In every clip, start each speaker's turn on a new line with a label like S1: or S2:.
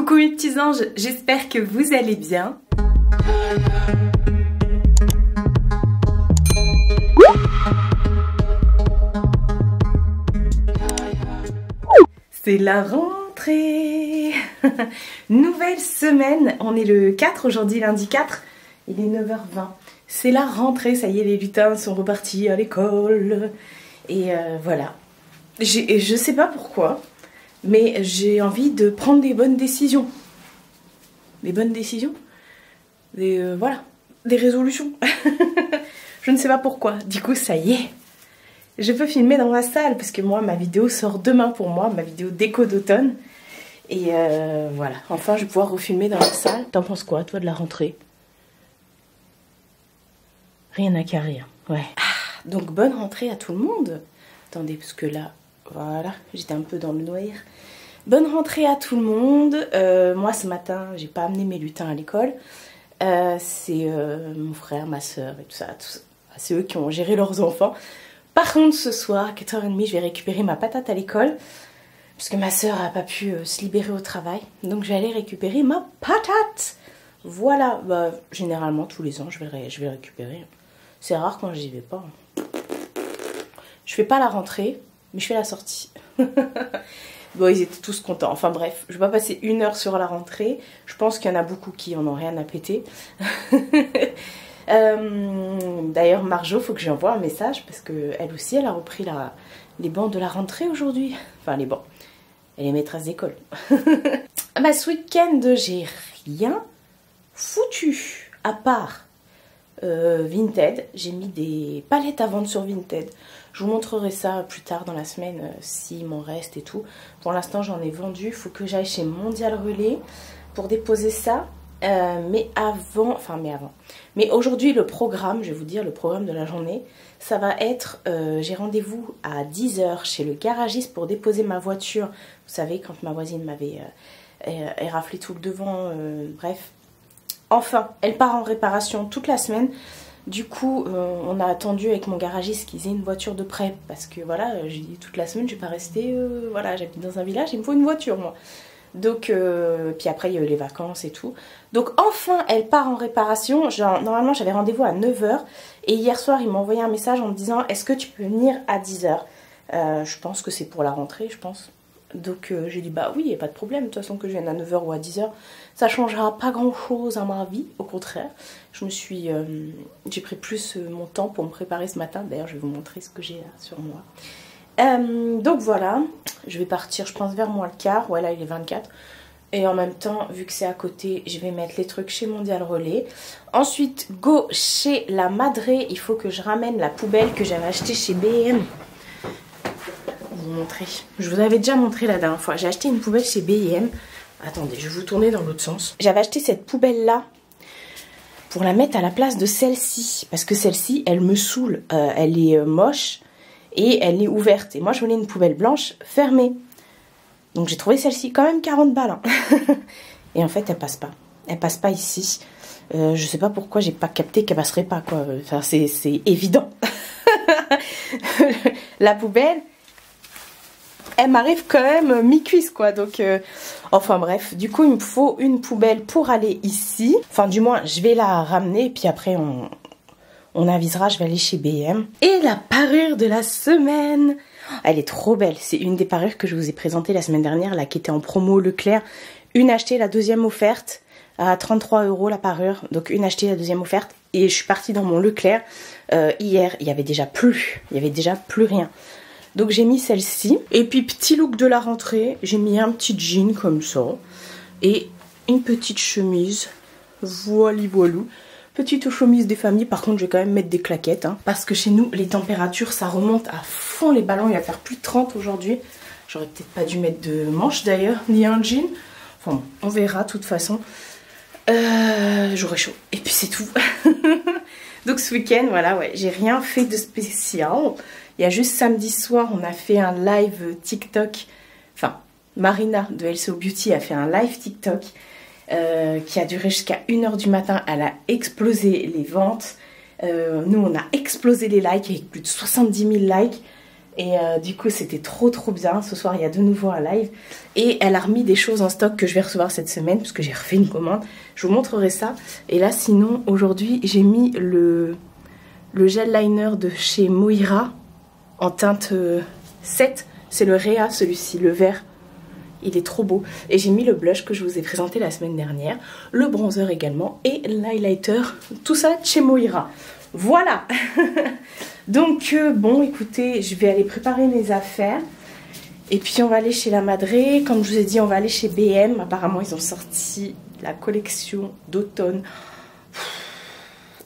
S1: Coucou mes petits anges, j'espère que vous allez bien. C'est la rentrée. Nouvelle semaine, on est le 4 aujourd'hui, lundi 4, il est 9h20. C'est la rentrée, ça y est, les lutins sont repartis à l'école. Et voilà. Je sais pas pourquoi, mais j'ai envie de prendre des bonnes décisions. Des bonnes décisions, voilà, des résolutions. Je ne sais pas pourquoi. Du coup, ça y est. Je peux filmer dans ma salle parce que moi, ma vidéo sort demain pour moi, ma vidéo déco d'automne. Et voilà, enfin, je vais pouvoir refilmer dans la salle. T'en penses quoi, toi, de la rentrée? Rien à carrer, hein. Ouais. Ah, donc, bonne rentrée à tout le monde. Attendez, parce que là, voilà, j'étais un peu dans le noir. Bonne rentrée à tout le monde. Moi, ce matin, j'ai pas amené mes lutins à l'école. C'est mon frère, ma soeur et tout ça. C'est eux qui ont géré leurs enfants. Par contre, ce soir, à 4h30, je vais récupérer ma patate à l'école. Parce que ma soeur n'a pas pu se libérer au travail. Donc, je vais aller récupérer ma patate. Voilà. Bah, généralement, tous les ans, je vais récupérer. C'est rare quand j'y vais pas. Je fais pas la rentrée, mais je fais la sortie. Bon, ils étaient tous contents. Enfin bref, je vais pas passer 1 heure sur la rentrée. Je pense qu'il y en a beaucoup qui en ont rien à péter. D'ailleurs, Marjo, faut que je lui envoie un message parce qu'elle aussi, elle a repris les bancs de la rentrée aujourd'hui. Enfin, les bancs. Elle est maîtresse d'école. Bah, ce week-end, j'ai rien foutu à part Vinted. J'ai mis des palettes à vendre sur Vinted. Je vous montrerai ça plus tard dans la semaine s'il m'en reste et tout. Pour l'instant, j'en ai vendu. Il faut que j'aille chez Mondial Relais pour déposer ça. Mais aujourd'hui, le programme, je vais vous dire, le programme de la journée, ça va être, j'ai rendez-vous à 10h chez le garagiste pour déposer ma voiture. Vous savez, quand ma voisine m'avait éraflé tout le devant, bref. Enfin, elle part en réparation toute la semaine. Du coup, on a attendu avec mon garagiste qu'ils aient une voiture de prêt. Parce que voilà, j'ai dit toute la semaine, je vais pas rester, voilà, j'habite dans un village, il me faut une voiture moi. Donc, puis après il y a eu les vacances et tout. Donc enfin, elle part en réparation. Genre, normalement, j'avais rendez-vous à 9h. Et hier soir, il m'a envoyé un message en me disant, est-ce que tu peux venir à 10h? Je pense que c'est pour la rentrée, je pense. Donc j'ai dit, bah oui, il n'y a pas de problème. De toute façon, que je vienne à 9h ou à 10h, ça changera pas grand-chose à ma vie. Au contraire, j'ai pris plus mon temps pour me préparer ce matin. D'ailleurs, je vais vous montrer ce que j'ai là sur moi. Donc voilà, je vais partir, je pense, vers moins le quart. Ouais, là, il est 24. Et en même temps, vu que c'est à côté, je vais mettre les trucs chez Mondial Relais. Ensuite, go chez la Madré. Il faut que je ramène la poubelle que j'avais achetée chez B&M. Vous montrer. Je vous avais déjà montré la dernière fois. J'ai acheté une poubelle chez B&M. Attendez, je vais vous tourner dans l'autre sens. J'avais acheté cette poubelle-là pour la mettre à la place de celle-ci. Parce que celle-ci, elle me saoule. Elle est moche et elle est ouverte. Et moi, je voulais une poubelle blanche fermée. Donc, j'ai trouvé celle-ci quand même 40 balles. Hein. Et en fait, elle passe pas. Elle passe pas ici. Je sais pas pourquoi j'ai pas capté qu'elle passerait pas, quoi. Enfin, c'est évident. La poubelle, elle m'arrive quand même mi-cuisse, quoi. Donc, enfin bref. Du coup, il me faut une poubelle pour aller ici. Enfin, du moins, je vais la ramener. Et puis après, on avisera, je vais aller chez B&M. Et la parure de la semaine. Elle est trop belle. C'est une des parures que je vous ai présentées la semaine dernière, là, qui était en promo Leclerc. Une achetée, la deuxième offerte. À 33 € la parure. Donc, une achetée, la deuxième offerte. Et je suis partie dans mon Leclerc. Hier, il y avait déjà plus. Il y avait déjà plus rien. Donc j'ai mis celle-ci. Et puis petit look de la rentrée, j'ai mis un petit jean comme ça. Et une petite chemise. Voili voilou. Petite chemise des familles. Par contre, je vais quand même mettre des claquettes. Hein, parce que chez nous, les températures, ça remonte à fond les ballons. Il va faire plus de 30 aujourd'hui. J'aurais peut-être pas dû mettre de manches d'ailleurs, ni un jean. Enfin, on verra de toute façon. J'aurai chaud. Et puis c'est tout. Donc ce week-end, voilà, ouais, j'ai rien fait de spécial. Il y a juste samedi soir, on a fait un live TikTok. Enfin, Marina de LCO Beauty a fait un live TikTok qui a duré jusqu'à 1h du matin. Elle a explosé les ventes. Nous, on a explosé les likes avec plus de 70 000 likes. Et du coup, c'était trop bien. Ce soir, il y a de nouveau un live. Et elle a remis des choses en stock que je vais recevoir cette semaine, parce que j'ai refait une commande. Je vous montrerai ça. Et là, sinon, aujourd'hui, j'ai mis le gel liner de chez Moira en teinte 7. C'est le Réa, celui-ci, le vert. Il est trop beau. Et j'ai mis le blush que je vous ai présenté la semaine dernière. Le bronzer également. Et l'highlighter. Tout ça chez Moira. Voilà. Donc bon, écoutez, je vais aller préparer mes affaires. Et puis on va aller chez la Madré. Comme je vous ai dit, on va aller chez BM. Apparemment, ils ont sorti la collection d'automne.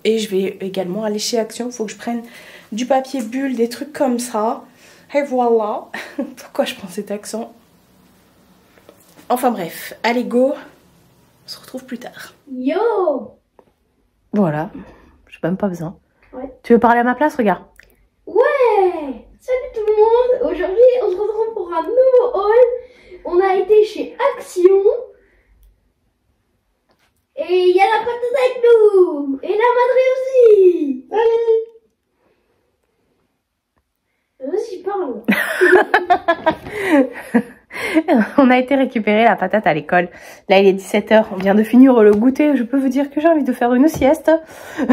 S1: Et je vais également aller chez Action. Il faut que je prenne du papier bulle, des trucs comme ça. Et voilà. Pourquoi je prends cet accent? Enfin bref, allez go. On se retrouve plus tard.
S2: Yo!
S1: Voilà. J'ai même pas besoin.
S2: Ouais.
S1: Tu veux parler à ma place? Regarde.
S2: Ouais! Salut tout le monde! Aujourd'hui, on se retrouve pour un nouveau haul. On a été chez Action. Et il y a la patate avec nous! Et la Madré aussi! Vas-y, parle!
S1: On a été récupérer la patate à l'école. Là, il est 17 h. On vient de finir le goûter. Je peux vous dire que j'ai envie de faire une sieste.
S2: Fais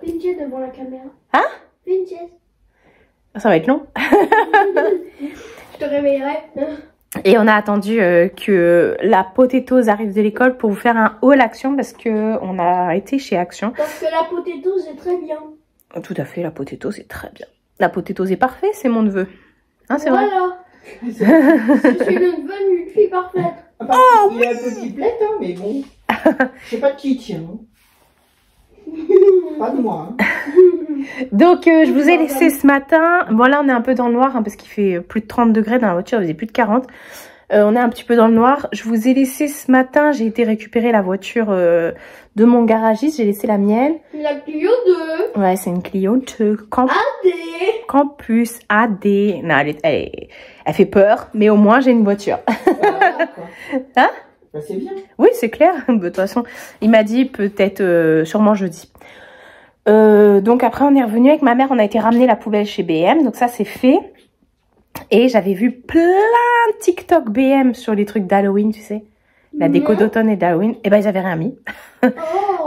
S2: une sieste devant la caméra.
S1: Hein?
S2: Fais une sieste.
S1: Ça va être long.
S2: Je te réveillerai.
S1: Et on a attendu que la potatoes arrive de l'école pour vous faire un haul Action parce que on a été chez Action.
S2: Parce que la potato, c'est très bien.
S1: Tout à fait, la potatoes, c'est très bien. La potatoes est parfait, c'est mon neveu. Hein, c'est vrai?
S2: Voilà. Je suis le neveu d'une fille parfaite.
S3: Oh, il est un peu triplette, hein, mais bon. Je sais pas de qui il tient. Pas de moi. Hein.
S1: Donc, je vous ai laissé ce matin. Bon, là, on est un peu dans le noir hein, parce qu'il fait plus de 30 degrés dans la voiture. Il faisait plus de 40. On est un petit peu dans le noir. Je vous ai laissé ce matin. J'ai été récupérer la voiture de mon garagiste. J'ai laissé la mienne.
S2: La Clio 2.
S1: Ouais, c'est une Clio de
S2: AD.
S1: Campus AD. Non, elle fait peur, mais au moins, j'ai une voiture.
S3: Voilà, quoi.
S1: Hein?
S3: Bah, c'est bien.
S1: Oui, c'est clair. De toute façon, il m'a dit peut-être sûrement jeudi. Donc après, on est revenu avec ma mère. On a été ramener la poubelle chez BM. Donc ça, c'est fait. Et j'avais vu plein de TikTok BM sur les trucs d'Halloween, tu sais. La déco d'automne et d'Halloween. Et ben, ils avaient rien mis.
S2: Oh.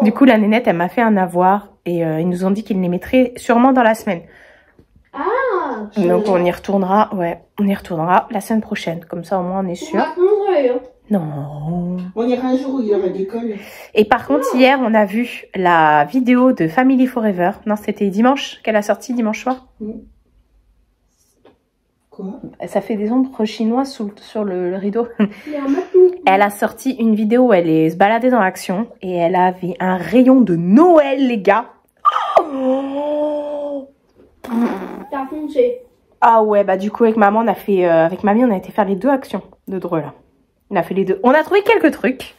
S1: Du coup, la nénette, elle m'a fait un avoir. Et ils nous ont dit qu'ils les mettraient sûrement dans la semaine.
S2: Ah.
S1: Donc on y retournera. Ouais, on y retournera la semaine prochaine. Comme ça, au moins, on est sûr. Non.
S3: On ira un jour où il y aura d'école.
S1: Et par contre, hier, on a vu la vidéo de Family Forever. Non, c'était dimanche qu'elle a sorti, dimanche soir.
S3: Quoi?
S1: Ça fait des ombres chinoises sur le rideau.
S2: Il y a un matou.
S1: Elle a sorti une vidéo où elle se baladait dans Action. Et elle avait un rayon de Noël, les gars. Oh.
S2: T'as foncé.
S1: Ah ouais, bah du coup, avec maman, on a fait... avec mamie, on a été faire les deux Actions de drôle. Là. On a fait les deux. On a trouvé quelques trucs.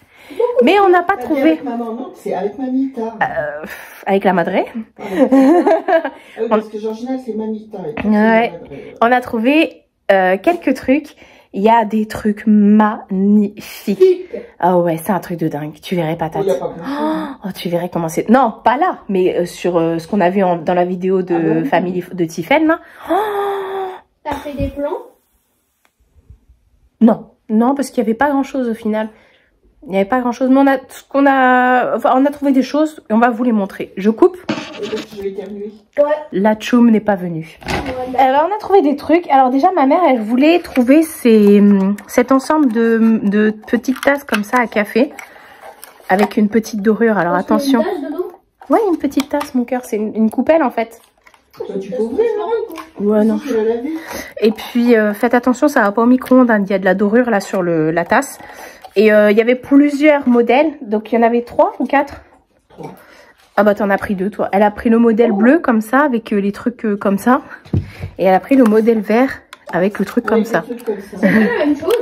S1: Mais on n'a pas trouvé...
S3: Avec maman, non, c'est avec Mamita.
S1: Avec la Madré.
S3: Oui, parce que Georgina, c'est Mamita.
S1: Ouais. On a trouvé quelques trucs. Il y a des trucs magnifiques. Ah ouais, c'est un truc de dingue. Tu verrais patate.
S3: Il y a pas grand-chose.
S1: Oh, tu verrais comment c'est. Non, pas là, mais sur ce qu'on a vu dans la vidéo de Family de Tiffen. Là. Oh.
S2: T'as fait des plans?
S1: Non, non, parce qu'il n'y avait pas grand-chose au final. Il n'y avait pas grand-chose, mais on a trouvé des choses et on va vous les montrer. Je coupe.
S3: Je vais éternuer.
S2: Ouais.
S1: La choum n'est pas venue.
S2: Ouais,
S1: Alors, on a trouvé des trucs. Alors déjà, ma mère, elle voulait trouver cet ensemble de petites tasses comme ça à café. Avec une petite dorure. Alors, attention.
S2: Une tasse dedans?
S1: Ouais, une petite tasse, mon cœur. C'est une coupelle, en fait.
S3: Toi, tu peux ouvrir, non?
S1: Ouais, non.
S3: Tu l'as lavé?
S1: Et puis, faites attention, ça va pas au micro-ondes. Hein. Il y a de la dorure, là, sur la tasse. Et il y avait plusieurs modèles. Donc, il y en avait 3 ou 4?
S3: 3.
S1: Ah bah, t'en as pris 2, toi. Elle a pris le modèle bleu, comme ça, avec les trucs comme ça. Et elle a pris le modèle vert, avec le truc comme ça.
S2: C'est pas la même chose?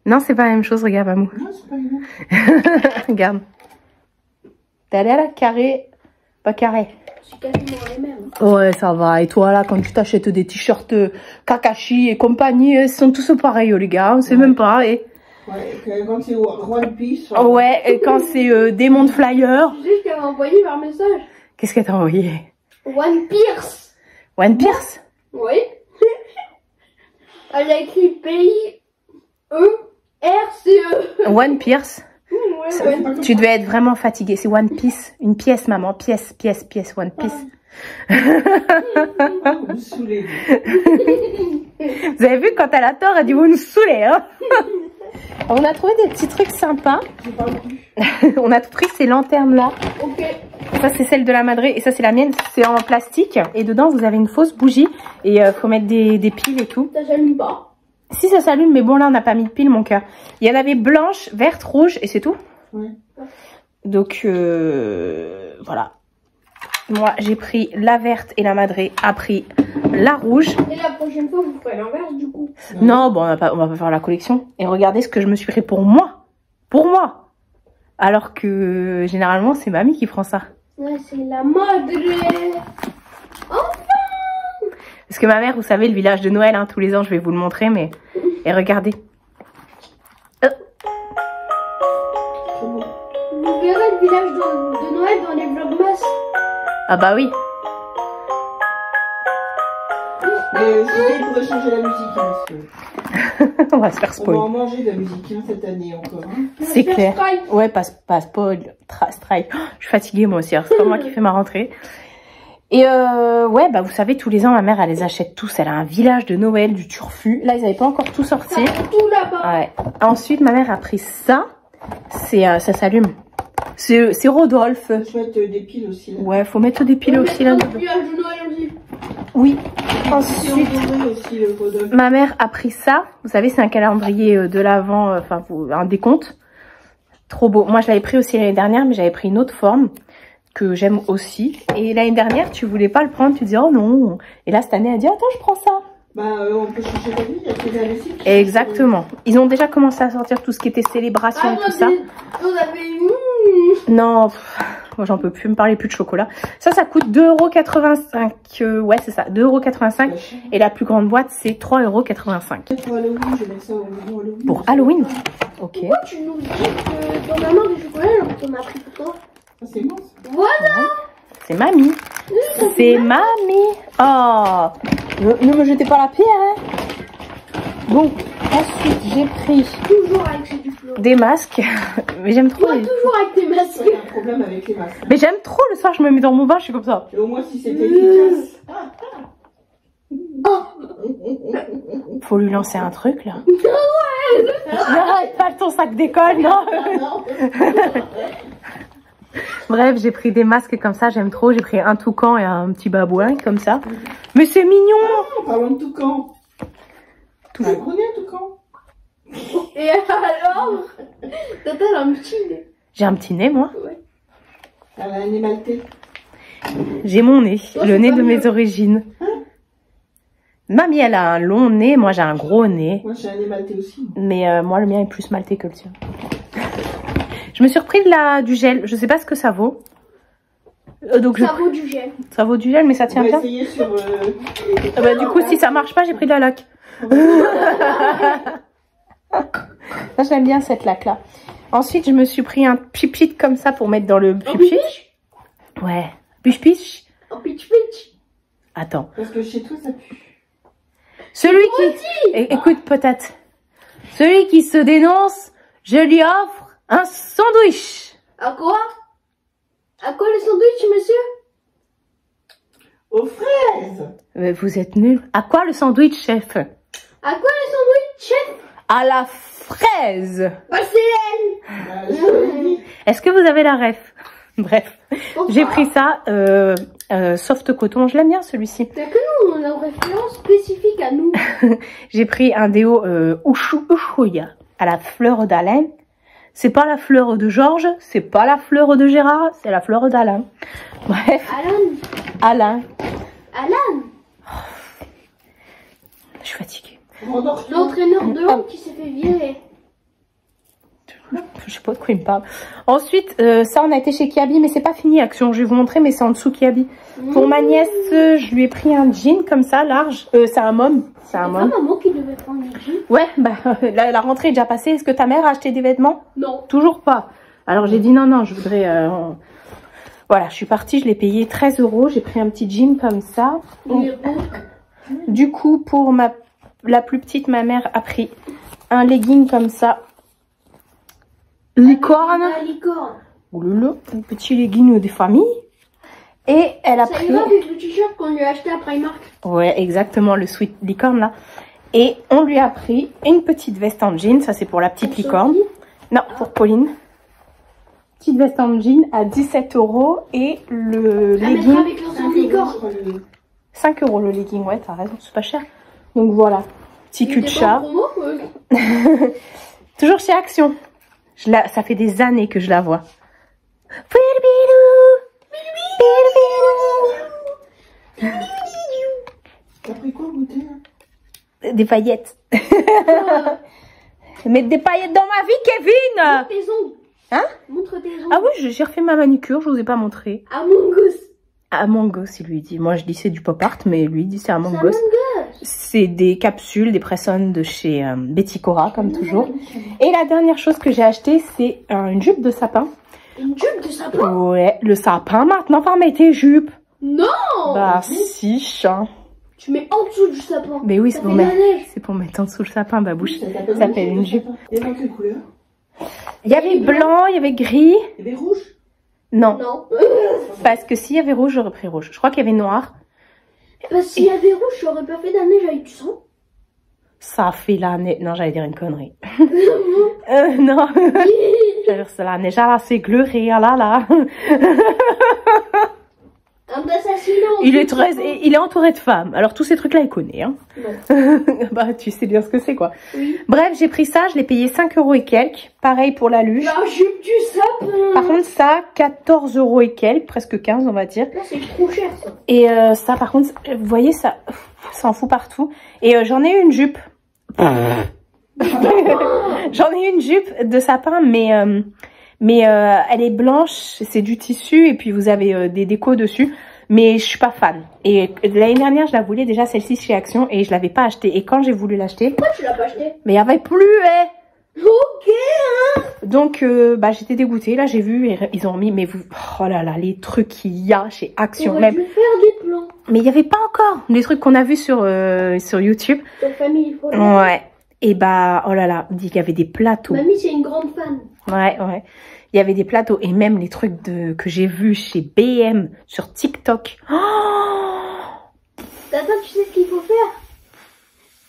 S1: Non, c'est pas la même chose. Regarde, Mamou.
S3: Non, c'est pas la même.
S1: Regarde. T'es allée à la carré. Pas carré.
S2: C'est quasiment les mêmes.
S1: Ouais, ça va. Et toi, là, quand tu t'achètes des t-shirts Kakashi et compagnie, ils sont tous pareils, les gars. On sait même pas. Et...
S3: Ouais, quand c'est One Piece.
S1: Ouais, et quand c'est Démon de Flyer.
S2: Tu sais ce qu'elle m'a envoyé par message?
S1: Qu'est-ce qu'elle t'a envoyé?
S2: One Pierce.
S1: One Pierce?
S2: Oui. Elle a écrit P-I-E-R-C-E.
S1: One Pierce.
S2: Ouais.
S1: Tu devais être vraiment fatiguée. C'est One Piece. Une pièce, maman. Pièce, One Piece.
S3: Vous me saoulez.
S1: Vous avez vu, quand elle a tort, elle dit vous nous saoulez, hein. On a trouvé des petits trucs sympas.
S3: Je parle plus.
S1: On a pris ces lanternes-là.
S2: Ok.
S1: Ça, c'est celle de la madrée et ça, c'est la mienne. C'est en plastique. Et dedans, vous avez une fausse bougie. Et faut mettre des piles et tout.
S2: Ça s'allume pas.
S1: Si, ça s'allume, mais bon, là, on n'a pas mis de piles, mon cœur. Il y en avait blanche, verte, rouge et c'est tout.
S3: Ouais.
S1: Donc, voilà. Moi, j'ai pris la verte et la madrée a pris la rouge.
S2: Et la prochaine fois, vous ferez l'inverse du coup.
S1: Non, bon, on va pas faire la collection. Et regardez ce que je me suis pris pour moi. Pour moi. Alors que, généralement, c'est mamie qui prend ça.
S2: Ouais, c'est la mode. Enfin.
S1: Parce que ma mère, vous savez, le village de Noël, hein, tous les ans, je vais vous le montrer, mais... Et regardez.
S2: Vous verrez le village de Noël dans les vlogmas.
S1: Ah bah oui.
S3: Mais il pourrait changer la musique, hein, parce que
S1: On va se faire
S3: on va
S1: spoil.
S3: en manger de la musique hein, cette année encore. Hein.
S1: C'est clair. Ouais, pas spoil. Strike. Oh, je suis fatiguée, moi aussi. C'est pas moi qui fais ma rentrée. Et ouais, bah vous savez, tous les ans, ma mère, elle les achète tous. Elle a un village de Noël, du turfu. Là, ils n'avaient pas encore tout sorti.
S2: Tout là-bas.
S1: Ouais. Ensuite, ma mère a pris ça. C'est ça s'allume. C'est Rodolphe.
S3: Faut mettre des piles aussi. Là.
S1: Ouais, faut mettre des piles aussi là.
S2: Le village de Noël aussi.
S1: Oui.
S3: Et
S1: Ensuite,
S3: aussi, Rodolphe.
S1: ma mère a pris ça. Vous savez, c'est un calendrier de l'Avent, enfin un décompte. Trop beau. Moi, je l'avais pris aussi l'année dernière, mais j'avais pris une autre forme que j'aime aussi. Et l'année dernière, tu voulais pas le prendre, tu disais oh non. Et là, cette année, elle dit attends, je prends ça.
S3: Bah, on peut changer d'avis, il y a que la musique.
S1: Exactement. Ils ont déjà commencé à sortir tout ce qui était célébration, tout ça.
S2: Vous avez
S1: Non, moi j'en peux plus, me parler plus de chocolat. Ça coûte 2,85 €. Ouais, c'est ça, 2,85 €. Et la plus grande boîte, c'est 3,85 €.
S3: Pour Halloween, je mets ça au moment Halloween.
S1: Pour Halloween. Ok.
S2: Pourquoi tu nous dis que t'en as marre du chocolat alors qu'on a pris pour toi?
S3: Ah, c'est bon ça.
S2: Voilà.
S1: C'est mamie. C'est mamie. Oh, ne me jetez pas la pierre, hein. Bon, ensuite j'ai pris
S2: Toujours avec ces du flot.
S1: des masques. Mais j'aime trop.
S2: Toi, toujours avec tes masques.
S3: Il y a un problème avec les masques.
S1: Mais j'aime trop le soir, je me mets dans mon bain, je suis comme ça.
S3: Et au moins si c'était efficace.
S1: Faut lui lancer un truc là. Arrête pas ton sac d'école, non. Bref, j'ai pris des masques comme ça, j'aime trop. J'ai pris un toucan et un petit babouin comme ça. Mais c'est mignon.
S3: Parlons de toucan. T'as un gros nez, toucan.
S2: Et alors, Tata a un petit nez.
S1: J'ai un petit nez, moi.
S3: Elle a un nez maltais.
S1: J'ai mon nez,
S2: Toi,
S1: le
S2: c'est
S1: nez
S2: pas
S1: de
S2: mieux.
S1: mes origines. Mamie, elle a un long nez, moi j'ai un gros nez.
S3: Moi j'ai un nez maltais aussi.
S1: Mais moi, le mien est plus maltais que le tien. Je me suis repris du gel, je sais pas ce que ça vaut. Donc
S2: Ça vaut du gel.
S1: ça vaut du gel, mais ça
S3: On
S1: tient
S3: va
S1: bien.
S3: essayer sur...
S1: Ah bah, du coup, si ça marche pas, j'ai pris de la laque. Ça, j'aime bien cette laque-là. Ensuite, je me suis pris un pipit comme ça pour mettre dans le pipit. Ouais. Pipit.
S2: Oh, pitch pitch.
S1: Attends.
S3: Parce que chez toi ça pue.
S1: Celui qui... Écoute, peut-être. Celui qui se dénonce, je lui offre un sandwich.
S2: À quoi? À quoi le sandwich, monsieur?
S3: Aux fraises.
S1: Vous êtes nuls. À quoi le sandwich, chef?
S2: À quoi le sandwich, chef?
S1: À la fraise.
S2: Bah, c'est elle.
S3: Bah, je l'ai dit.
S1: Est-ce que vous avez la ref? Bref.
S2: Pourquoi?
S1: J'ai pris ça, soft coton. Je l'aime bien, celui-ci.
S2: C'est que nous, on a une référence spécifique à nous.
S1: J'ai pris un déo Ushuya à la fleur d'Alain. C'est pas la fleur de Georges, c'est pas la fleur de Gérard, c'est la fleur d'Alain. Bref, Alain.
S2: Alan.
S1: Je suis fatiguée.
S3: Rendors-toi.
S2: L'entraîneur de homme qui s'est fait virer.
S1: Je sais pas de quoi il me parle. Ensuite, ça, on a été chez Kiabi, mais c'est pas fini, Action. Je vais vous montrer, mais c'est en dessous Kiabi. Pour ma nièce, je lui ai pris un jean comme ça, large. C'est un mom. C'est un
S2: C'est pas
S1: mom.
S2: maman qui devait prendre les jeans?
S1: Ouais, bah, la rentrée est déjà passée. Est-ce que ta mère a acheté des vêtements?
S2: Non.
S1: Toujours pas. Alors j'ai dit non, je voudrais... Voilà, je suis partie, je l'ai payé 13 €. J'ai pris un petit jean comme ça.
S2: Il est beau.
S1: Du coup, pour ma la plus petite, ma mère a pris un legging comme ça. Licorne.
S2: La licorne.
S1: Oh là là, un petit legging des familles. Et elle a
S2: Ça
S1: pris...
S2: ira avec le t-shirt qu'on lui a acheté à Primark.
S1: Ouais, exactement, le sweat licorne là. Et on lui a pris une petite veste en jean, ça c'est pour la petite
S2: Pour
S1: licorne.
S2: Sophie.
S1: Non, pour Pauline. Petite veste en jean à 17 € et le
S2: La mettra
S1: legging,
S2: avec l'ensemble licorne.
S1: 5 € le legging, ouais, t'as raison, c'est pas cher. Donc voilà, petit cul de
S2: Il était
S1: chat.
S2: pas en promo, ouais.
S1: Toujours chez Action. Ça fait des années que je la vois.
S3: T'as pris quoi goûter là?
S1: Des paillettes. Mettre des paillettes dans ma vie, Kevin.
S2: Montre tes ongles.
S1: Hein?
S2: Montre tes ongles.
S1: Ah oui, j'ai refait ma manucure, je vous ai pas montré.
S2: Among Us.
S1: Among Us, il lui dit. Moi, je dis c'est du pop art, mais lui il dit c'est Among
S2: C'est
S1: Us.
S2: Among Us.
S1: C'est des capsules, des press-on de chez Betty Cora, comme toujours. Et la dernière chose que j'ai acheté, c'est une jupe de sapin.
S2: Une jupe de sapin?
S1: Ouais, le sapin maintenant va mettre tes jupes.
S2: Non!
S1: Bah si, chat.
S2: Tu mets en dessous du sapin.
S1: Mais oui,
S2: Ça
S1: c'est pour
S2: fait de la
S1: mettre.
S2: neige.
S1: C'est pour mettre en dessous le sapin, babouche.
S3: Ça
S1: Ça s'appelle une jupe.
S3: Et dans quelle couleur?
S1: Il y avait blanc, il y avait gris.
S3: Et des rouges?
S1: Non,
S2: Non.
S1: parce que s'il y avait rouge, j'aurais pris rouge. Je crois qu'il y avait noir.
S2: Parce s'il y avait rouge, j'aurais pas fait de la neige avec du sang.
S1: Ça fait la neige. Non, j'allais dire une connerie. Non. J'allais dire c'est la neige. Ah là, c'est gleuré. Ah là là.
S2: Un assassinat.
S1: Il est entouré de femmes. Alors tous ces trucs-là, il connaît. Hein.
S2: Non.
S1: Bah, tu sais bien ce que c'est, quoi.
S2: Oui.
S1: Bref, j'ai pris ça. Je l'ai payé 5 € et quelques. Pareil pour la luge.
S2: La jupe du sapin.
S1: Par contre, ça, 14 € et quelques. Presque 15, on va dire.
S2: Là, c'est trop cher, ça.
S1: Et ça, par contre, vous voyez, ça en fout partout. Et j'en ai une jupe. J'en ai une jupe de sapin, mais elle est blanche, c'est du tissu et puis vous avez des décos dessus. Mais je suis pas fan. Et l'année dernière, je la voulais déjà celle-ci chez Action et je l'avais pas achetée. Et quand j'ai voulu l'acheter,
S2: Pourquoi tu l'as pas acheté?
S1: mais il y avait plus,
S2: Ok, hein.
S1: Donc, bah, j'étais dégoûtée. Là, j'ai vu, ils ont mis, mais vous, oh là là, les trucs qu'il y a chez Action,
S2: T'aurais
S1: même.
S2: dû faire des plans.
S1: Mais il n'y avait pas encore les trucs qu'on a vus sur YouTube.
S2: Ton famille, il faut le
S1: Ouais. Et bah, oh là là, on dit qu'il y avait des plateaux.
S2: Mamie, c'est une grande fan.
S1: Ouais. Il y avait des plateaux et même les trucs que j'ai vus chez BM sur TikTok. Oh,
S2: Tata, tu sais ce qu'il faut faire?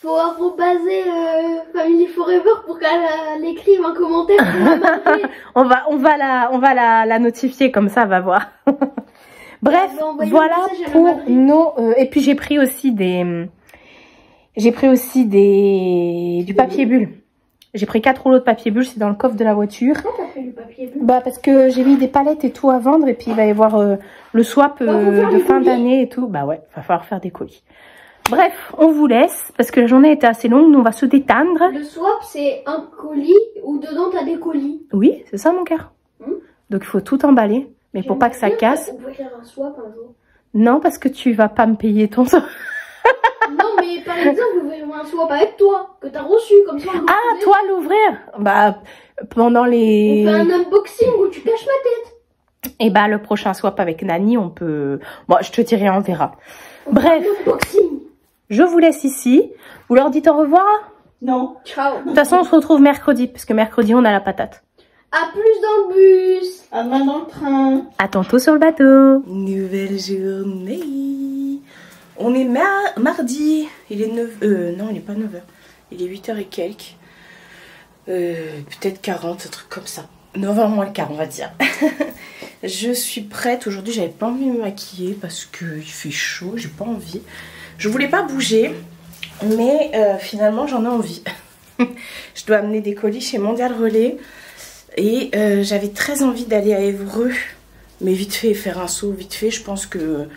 S2: Faut arrobaser Family Forever pour qu'elle écrive un commentaire pour la marquer.
S1: on va la notifier comme ça, va voir. Bref,
S2: Elle va envoyer un
S1: voilà
S2: message à la
S1: pour
S2: Madrid.
S1: nos... et puis j'ai pris aussi du papier bulle. J'ai pris 4 rouleaux de papier bulle, c'est dans le coffre de la voiture.
S2: Pourquoi t'as fait du papier bleu?
S1: Bah parce que j'ai mis des palettes et tout à vendre et puis il va y avoir le swap
S2: faut faire
S1: de
S2: des
S1: fin
S2: colis.
S1: d'année et tout. Bah ouais, va falloir faire des colis. Bref, on vous laisse parce que la journée était assez longue, nous on va se détendre.
S2: Le swap, c'est un colis où dedans t'as des colis.
S1: Oui, c'est ça mon cœur. Donc il faut tout emballer, mais pour pas que ça
S2: J'aimerais
S1: casse.
S2: bien qu'on peut faire un swap un jour.
S1: Non, parce que tu vas pas me payer ton...
S2: Non, mais par exemple, vous voulez un swap avec toi, que t'as reçu, comme ça. on
S1: Ah,
S2: peut-
S1: toi l'ouvrir. Bah, pendant
S2: On
S1: les...
S2: fait un unboxing où tu caches ma tête.
S1: Et bah, le prochain swap avec Nani, on peut... Bon, je te dirai, on verra. Bref,
S2: Un unboxing.
S1: je vous laisse ici. Vous leur dites au revoir.
S3: Non.
S2: Ciao.
S1: De toute façon, on se retrouve mercredi, parce que mercredi, on a la patate.
S2: À plus dans le bus.
S3: À demain dans le train.
S1: À tantôt sur le bateau.
S4: Nouvelle journée. On est mardi. Il est 9... non, il n'est pas 9h. Il est 8h et quelques. Peut-être 40, un truc comme ça. 9h moins le quart, on va dire. Je suis prête. Aujourd'hui, j'avais pas envie de me maquiller parce qu'il fait chaud. J'ai pas envie. Je voulais pas bouger. Mais finalement, j'en ai envie. Je dois amener des colis chez Mondial Relais. Et j'avais très envie d'aller à Évreux. Mais vite fait, faire un saut, vite fait. Je pense que...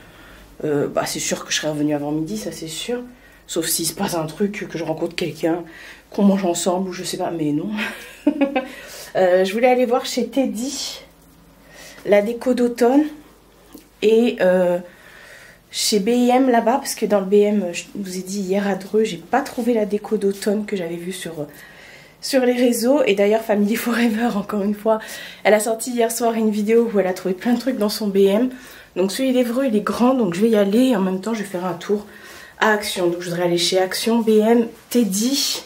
S4: bah, c'est sûr que je serai revenue avant midi, ça c'est sûr. Sauf s'il se passe un truc, que je rencontre quelqu'un, qu'on mange ensemble ou je sais pas, mais non. Je voulais aller voir chez Teddy la déco d'automne et chez BM là-bas, parce que dans le BM, je vous ai dit hier à Dreux, j'ai pas trouvé la déco d'automne que j'avais vue sur les réseaux. Et d'ailleurs Family Forever, encore une fois, elle a sorti hier soir une vidéo où elle a trouvé plein de trucs dans son BM. Donc celui d'Évreux il est grand, donc je vais y aller et en même temps je vais faire un tour à Action. Donc je voudrais aller chez Action, BM, Teddy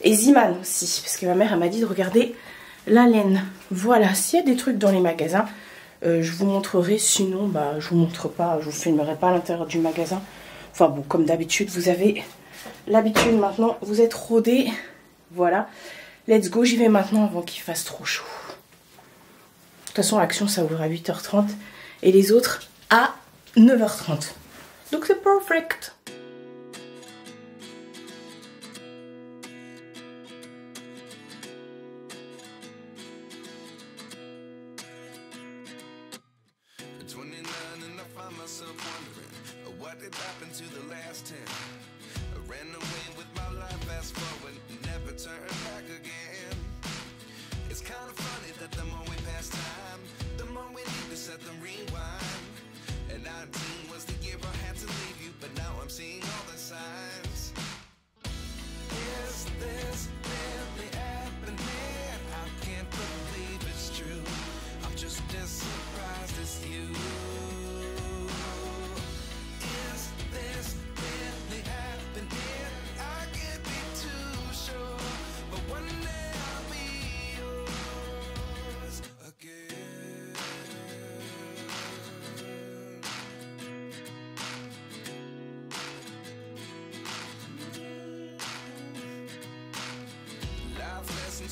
S4: et Ziman aussi. Parce que ma mère elle m'a dit de regarder la laine. Voilà, s'il y a des trucs dans les magasins, je vous montrerai. Sinon, bah, je vous montre pas, je vous filmerai pas à l'intérieur du magasin. Enfin bon, comme d'habitude, vous avez l'habitude maintenant, vous êtes rodés. Voilà, let's go, j'y vais maintenant avant qu'il fasse trop chaud. De toute façon, Action, ça ouvre à 8h30 et les autres à 9h30. Donc c'est perfect.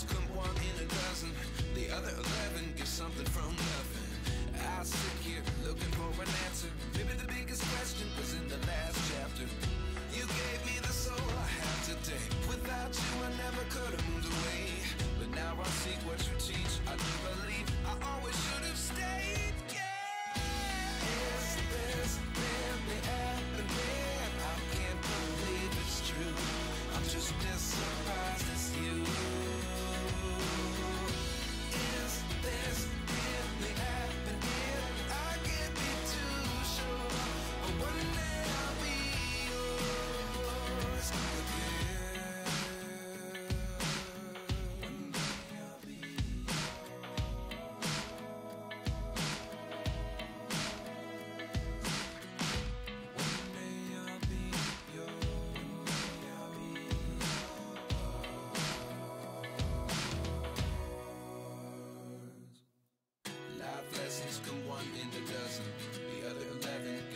S5: Come one in a dozen, the other 11 get something from nothing. I sit here looking for an answer. Maybe the biggest question was in the last chapter. You gave me the soul I have today. Without you I never could have moved away. But now I see what you teach. I do believe I always should have stayed. Yeah. Is this really happening? I can't believe it's true. I'm just as surprised as you.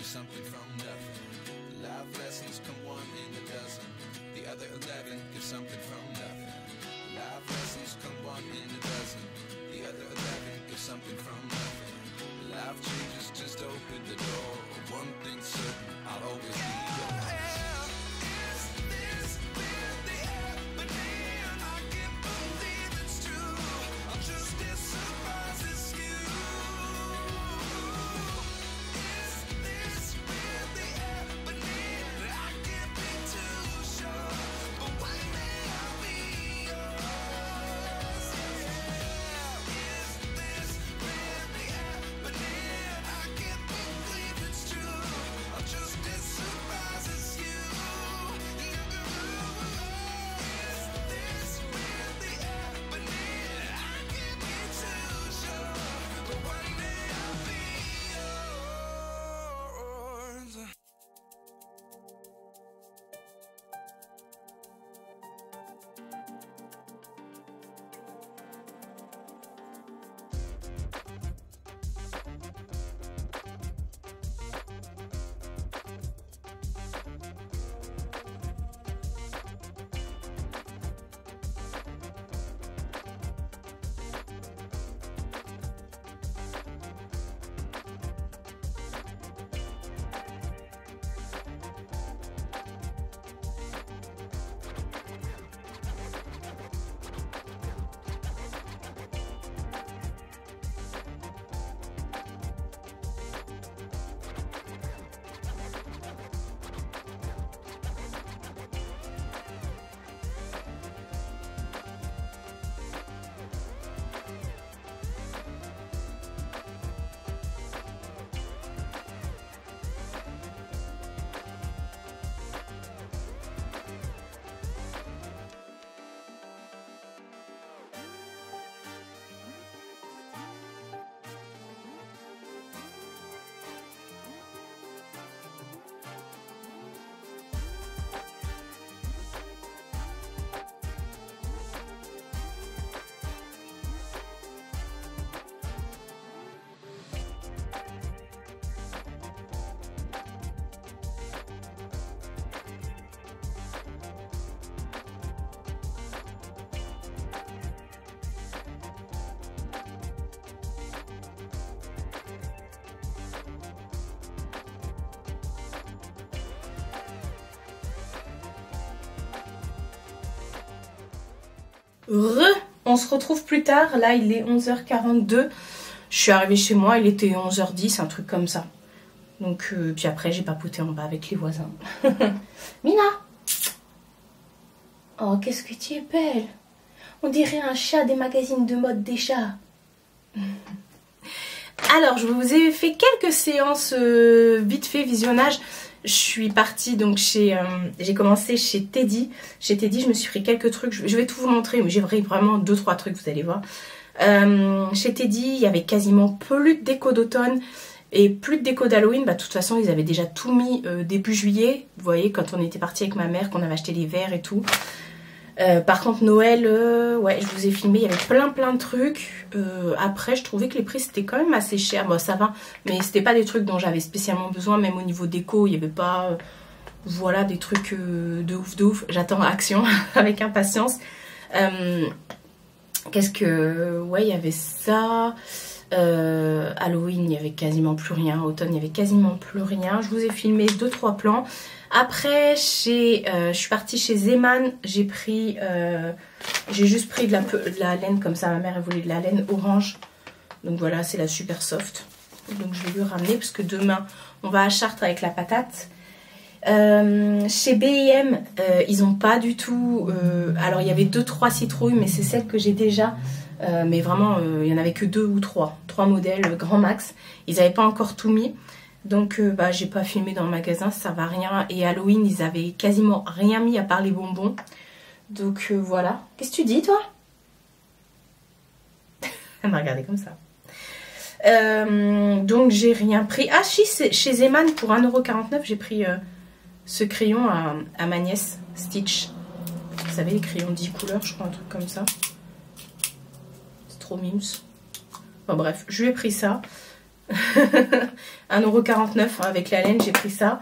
S5: Something from nothing. Life lessons come one in a dozen. The other 11 give something from nothing. Life lessons come one in a dozen. The other 11 give something from nothing. Life changes just open the door. One thing's certain, I'll always be yours. Just as surprised.
S4: On se retrouve plus tard. Là, il est 11h42. Je suis arrivée chez moi, il était 11h10, un truc comme ça. Donc, puis après, j'ai papoté en bas avec les voisins. Mina! Oh, qu'est-ce que tu es belle! On dirait un chat des magazines de mode des chats. Alors, je vous ai fait quelques séances vite fait, visionnage. Je suis partie donc chez... j'ai commencé chez Teddy. Chez Teddy, je me suis pris quelques trucs. Je vais tout vous montrer, mais j'ai vraiment 2-3 trucs, vous allez voir. Chez Teddy, il y avait quasiment plus de déco d'automne et plus de déco d'Halloween. Bah, de toute façon, ils avaient déjà tout mis début juillet. Vous voyez, quand on était parti avec ma mère, qu'on avait acheté les verres et tout. Par contre, Noël, ouais, je vous ai filmé, il y avait plein de trucs. Après, je trouvais que les prix, c'était quand même assez cher. Bon, ça va, mais c'était pas des trucs dont j'avais spécialement besoin. Même au niveau déco, il n'y avait pas... voilà, des trucs de ouf. J'attends Action avec impatience. Qu'est-ce que... Ouais, il y avait ça. Halloween, il n'y avait quasiment plus rien. Automne, il n'y avait quasiment plus rien. Je vous ai filmé 2-3 plans. Après, je suis partie chez Zeman. J'ai juste pris de la laine comme ça. Ma mère, elle voulait de la laine orange. Donc voilà, c'est la super soft. Donc je vais lui ramener parce que demain, on va à Chartres avec la patate. Chez B&M, ils n'ont pas du tout... alors, il y avait 2-3 citrouilles, mais c'est celles que j'ai déjà. Mais vraiment, il n'y en avait que 2 ou 3. 3 modèles, grand max. Ils n'avaient pas encore tout mis. Donc, bah, j'ai pas filmé dans le magasin, ça va rien. Et Halloween, ils avaient quasiment rien mis à part les bonbons. Donc, voilà. Qu'est-ce que tu dis, toi? Elle m'a regardé comme ça. Donc, j'ai rien pris. Ah, si, chez Zeman, pour 1,49 €, j'ai pris ce crayon à ma nièce, Stitch. Vous savez, les crayons 10 couleurs, je crois, un truc comme ça. C'est trop mimes. Bon, bref, je lui ai pris ça. 1,49 € avec la laine, j'ai pris ça.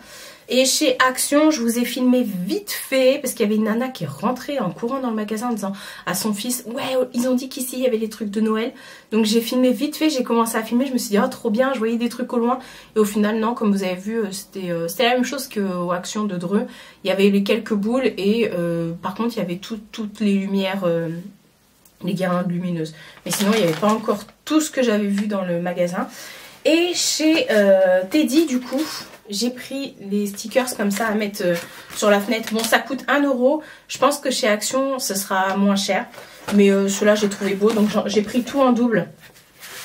S4: Et chez Action, je vous ai filmé vite fait parce qu'il y avait une nana qui est rentrée en courant dans le magasin en disant à son fils: ouais, ils ont dit qu'ici il y avait les trucs de Noël. Donc j'ai filmé vite fait, j'ai commencé à filmer, je me suis dit oh trop bien, je voyais des trucs au loin. Et au final non, comme vous avez vu, c'était la même chose qu'aux Actions de Dreux. Il y avait les quelques boules et par contre il y avait toutes les lumières, les guirlandes lumineuses. Mais sinon il n'y avait pas encore tout ce que j'avais vu dans le magasin. Et chez Teddy, du coup, j'ai pris les stickers comme ça à mettre sur la fenêtre. Bon, ça coûte 1 €. Je pense que chez Action, ce sera moins cher. Mais ceux-là, j'ai trouvé beau. Donc, j'ai pris tout en double.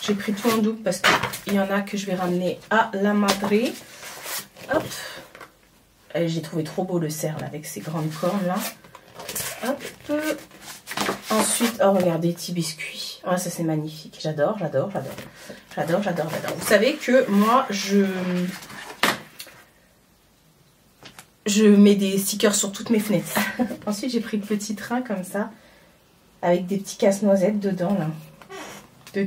S4: J'ai pris tout en double parce qu'il y en a que je vais ramener à la Madrid. Hop. J'ai trouvé trop beau le cerf là, avec ses grandes cornes là. Hop. Ensuite, oh regardez, petits biscuits. Oh, ça c'est magnifique. J'adore. Vous savez que moi, je mets des stickers sur toutes mes fenêtres. Ensuite, j'ai pris le petit train comme ça, avec des petits casse-noisettes dedans là. Et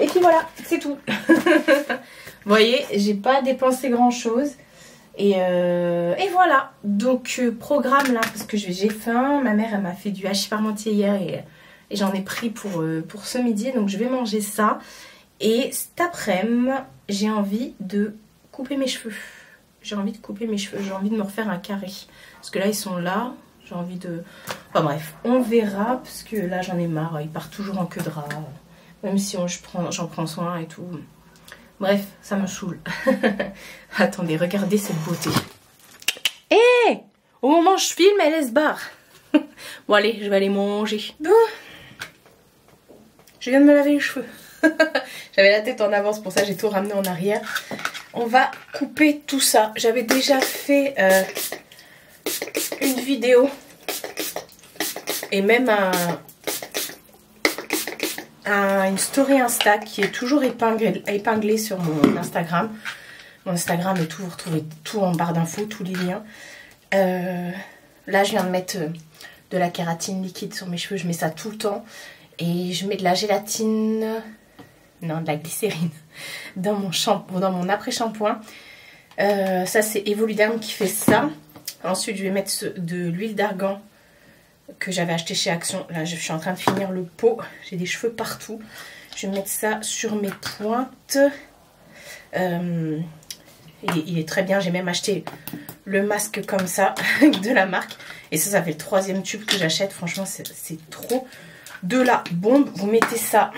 S4: puis voilà, c'est tout. Vous voyez, j'ai pas dépensé grand chose. Et voilà, donc programme là, parce que j'ai faim. Ma mère, elle m'a fait du hachis parmentier hier et j'en ai pris pour ce midi. Donc je vais manger ça. Et cet après-midi, j'ai envie de couper mes cheveux. J'ai envie de me refaire un carré. Parce que là, ils sont là. J'ai envie de... Enfin bref, on verra, parce que là, j'en ai marre. Ils partent toujours en queue de rat. Même si j'en prends soin et tout. Bref, ça me saoule. Attendez, regardez cette beauté. Hé, au moment où je filme, elle se barre. Bon allez, je vais aller manger. Bon. Je viens de me laver les cheveux. J'avais la tête en avance, pour ça j'ai tout ramené en arrière. On va couper tout ça. J'avais déjà fait une vidéo. Et même une story Insta qui est toujours épinglée sur mon Instagram. Mon Instagram est tout, vous retrouvez tout en barre d'infos, tous les liens. Là, je viens de mettre de la kératine liquide sur mes cheveux. Je mets ça tout le temps. Et je mets de la gélatine, non, de la glycérine dans mon après-shampoing. Ça, c'est Evoluderm qui fait ça. Ensuite, je vais mettre de l'huile d'argan que j'avais acheté chez Action. Là, je suis en train de finir le pot. J'ai des cheveux partout. Je vais mettre ça sur mes pointes. il est très bien. J'ai même acheté le masque comme ça de la marque. Et ça fait le 3e tube que j'achète. Franchement, c'est trop de la bombe. Vous mettez ça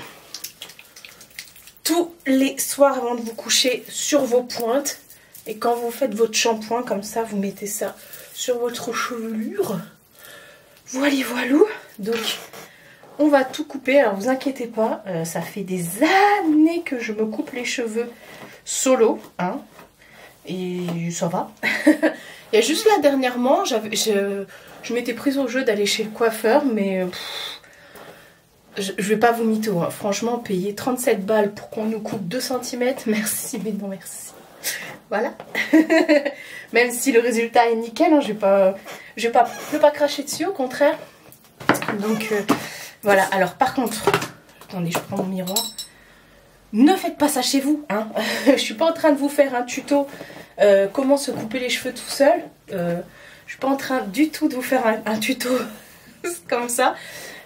S4: tous les soirs avant de vous coucher sur vos pointes. Et quand vous faites votre shampoing comme ça, vous mettez ça sur votre chevelure. Voilà, voilou. Donc, on va tout couper. Alors, vous inquiétez pas, ça fait des années que je me coupe les cheveux solo. Hein, et ça va. Il y a juste là, dernièrement, je m'étais prise au jeu d'aller chez le coiffeur. Mais je vais pas vous mytho. Hein. Franchement, payer 37 balles pour qu'on nous coupe 2 cm. Merci, mais non merci. Voilà. Même si le résultat est nickel, hein, je vais pas cracher dessus, au contraire. Donc voilà. Alors par contre, attendez, je prends mon miroir. Ne faites pas ça chez vous. Hein. Je suis pas en train de vous faire un tuto comment se couper les cheveux tout seul. Je suis pas en train du tout de vous faire un tuto comme ça.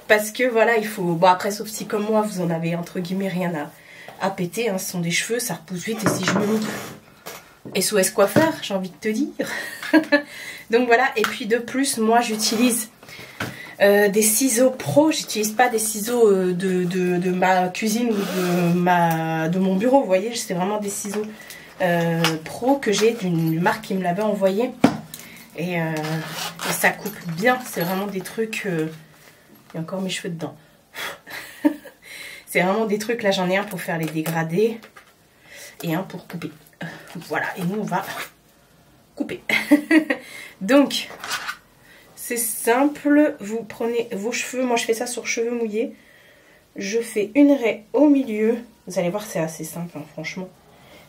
S4: Parce que voilà, il faut... Bon après, sauf si comme moi, vous en avez entre guillemets rien à péter. Hein. Ce sont des cheveux, ça repousse vite. Et si je me loupe... SOS coiffeur, j'ai envie de te dire. Donc voilà, et puis de plus, moi j'utilise des ciseaux pro. J'utilise pas des ciseaux de ma cuisine ou de mon bureau, vous voyez. C'est vraiment des ciseaux pro que j'ai d'une marque qui me l'avait envoyé. Et ça coupe bien, c'est vraiment des trucs... Il y a encore mes cheveux dedans. C'est vraiment des trucs, là j'en ai un pour faire les dégradés et un pour couper. Voilà, et nous on va couper. Donc c'est simple, vous prenez vos cheveux, moi je fais ça sur cheveux mouillés, je fais une raie au milieu, vous allez voir c'est assez simple hein, franchement.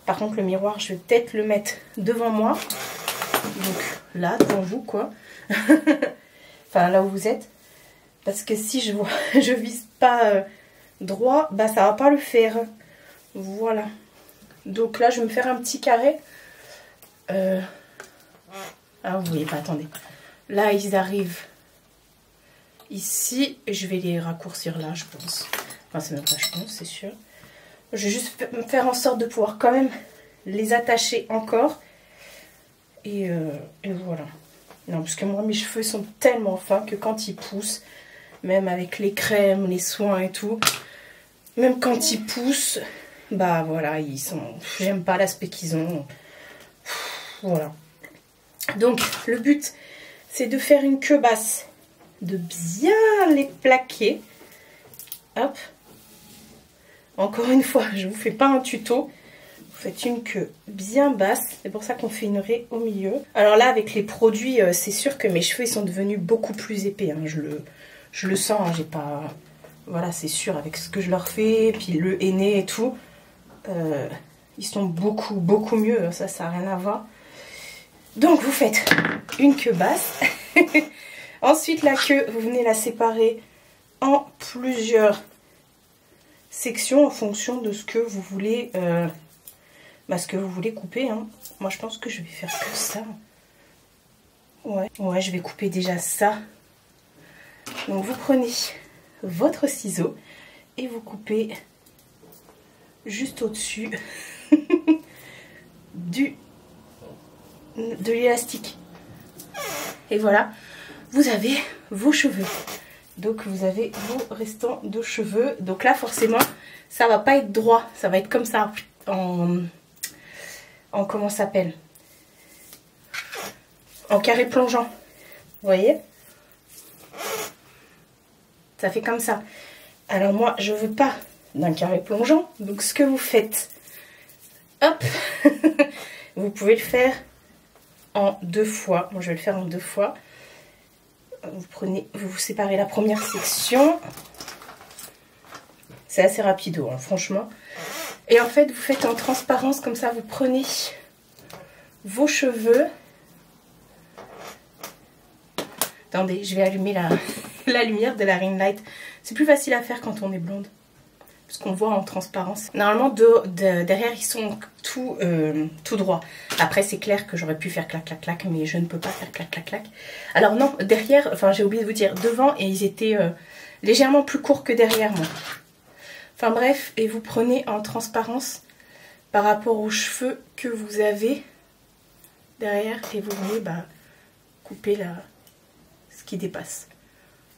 S4: Par contre le miroir je vais peut-être le mettre devant moi, donc là devant vous quoi. Enfin là où vous êtes, parce que si je vise pas droit, bah ça va pas le faire. Voilà. Donc là, je vais me faire un petit carré. Ah, vous voyez pas, attendez. Là, ils arrivent ici. Et je vais les raccourcir là, je pense. Enfin, c'est même pas, je pense, c'est sûr. Je vais juste faire en sorte de pouvoir quand même les attacher encore. Et voilà. Non, parce que moi, mes cheveux sont tellement fins que quand ils poussent, même avec les crèmes, les soins et tout, même quand ils poussent... Bah voilà, ils sont... J'aime pas l'aspect qu'ils ont. Voilà. Donc, le but, c'est de faire une queue basse. De bien les plaquer. Hop. Encore une fois, je vous fais pas un tuto. Vous faites une queue bien basse. C'est pour ça qu'on fait une raie au milieu. Alors là, avec les produits, c'est sûr que mes cheveux ils sont devenus beaucoup plus épais. Hein. Je le sens, hein. J'ai pas... Voilà, c'est sûr, avec ce que je leur fais. Puis le henné et tout. Ils sont beaucoup mieux, ça n'a rien à voir. Donc vous faites une queue basse. Ensuite la queue, vous venez la séparer en plusieurs sections en fonction de ce que vous voulez couper. Hein. Moi je pense que je vais faire que ça. Ouais, je vais couper déjà ça. Donc vous prenez votre ciseau et vous coupez juste au-dessus de l'élastique. Et voilà, vous avez vos cheveux. Donc vous avez vos restants de cheveux. Donc là forcément, ça va pas être droit. Ça va être comme ça, en comment ça s'appelle, en carré plongeant. Vous voyez? Ça fait comme ça. Alors moi, je veux pas d'un carré plongeant. Donc ce que vous faites, hop, vous pouvez le faire en 2 fois. Moi je vais le faire en 2 fois. Vous séparez la première section. C'est assez rapido, hein, franchement. Et en fait, vous faites en transparence, comme ça, vous prenez vos cheveux. Attendez, je vais allumer la lumière de la ring light. C'est plus facile à faire quand on est blonde. Parce qu'on voit en transparence. Normalement, derrière, ils sont tout droit. Après, c'est clair que j'aurais pu faire clac, clac, clac, mais je ne peux pas faire clac, clac, clac. Alors non, derrière, enfin, j'ai oublié de vous dire, devant, et ils étaient légèrement plus courts que derrière, moi. Enfin bref, et vous prenez en transparence par rapport aux cheveux que vous avez. derrière et vous venez couper ce qui dépasse.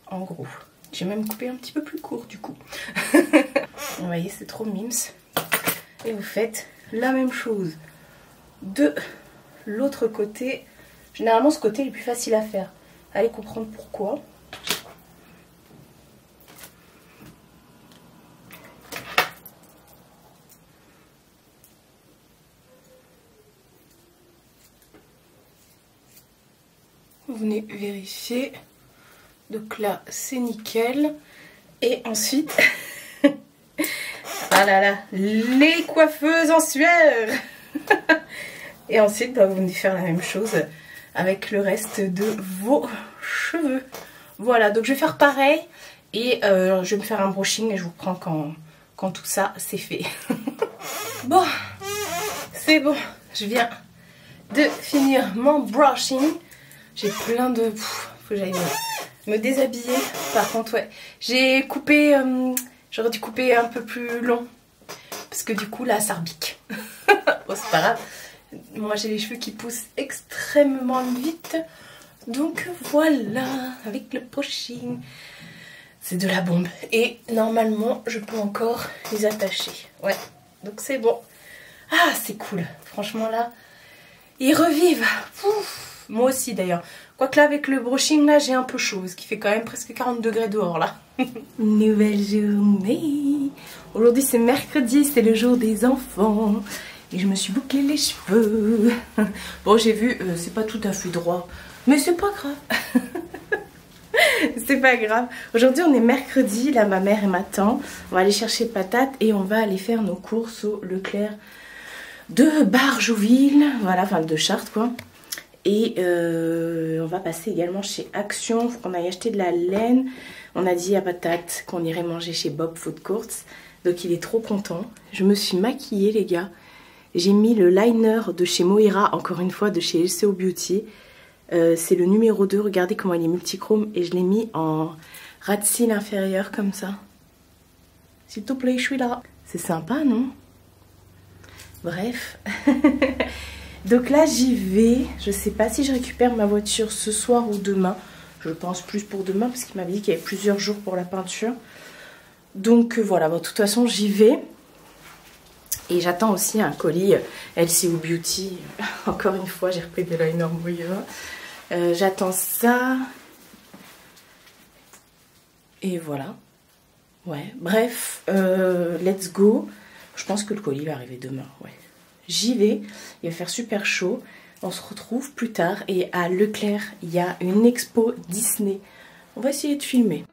S4: En gros. J'ai même coupé un petit peu plus court du coup. Vous voyez, c'est trop mimes. Et vous faites la même chose de l'autre côté. Généralement, ce côté est le plus facile à faire. Allez comprendre pourquoi. Vous venez vérifier. Donc là, c'est nickel. Et ensuite... ah là là, les coiffeuses en sueur. Et ensuite, vous venez faire la même chose avec le reste de vos cheveux. Voilà, donc je vais faire pareil. Et je vais me faire un brushing et je vous prends quand tout ça c'est fait. Bon, c'est bon. Je viens de finir mon brushing. J'ai plein de... faut que j'aille me déshabiller. Par contre, ouais, j'ai coupé... j'aurais dû couper un peu plus long. Parce que du coup, là, ça rebique. Bon, c'est pas grave. Moi, j'ai les cheveux qui poussent extrêmement vite. Donc, voilà. Avec le brushing. C'est de la bombe. Et normalement, je peux encore les attacher. Ouais, donc c'est bon. Ah, c'est cool. Franchement, là, ils revivent. Ouf. Moi aussi d'ailleurs. Quoique là avec le brushing là j'ai un peu chaud. Ce qui fait quand même presque 40 degrés dehors là. Nouvelle journée. Aujourd'hui c'est mercredi, c'est le jour des enfants. Et je me suis bouclé les cheveux. Bon j'ai vu, c'est pas tout à fait droit. Mais c'est pas grave. C'est pas grave. Aujourd'hui on est mercredi. Là ma mère m'attend. On va aller chercher patates et on va aller faire nos courses au Leclerc de Barjouville. Voilà, enfin de Chartres quoi. Et on va passer également chez Action. Il faut qu'on aille acheter de la laine. On a dit à Patate qu'on irait manger chez Bob Food Courts. Donc il est trop content. Je me suis maquillée les gars. J'ai mis le liner de chez Moira, encore une fois de chez LCO Beauty. C'est le numéro 2. Regardez comment il est multichrome. Et je l'ai mis en ras de cils inférieur comme ça. S'il te plaît, je suis là. C'est sympa, non? Bref. Donc là j'y vais, je sais pas si je récupère ma voiture ce soir ou demain. Je pense plus pour demain parce qu'il m'avait dit qu'il y avait plusieurs jours pour la peinture. Donc voilà, bon, de toute façon j'y vais. Et j'attends aussi un colis LCO Beauty. Encore une fois j'ai repris des liners Moira. J'attends ça. Et voilà. Ouais, bref, let's go. Je pense que le colis va arriver demain, ouais. J'y vais, il va faire super chaud. On se retrouve plus tard. Et à Leclerc, il y a une expo Disney. On va essayer de filmer.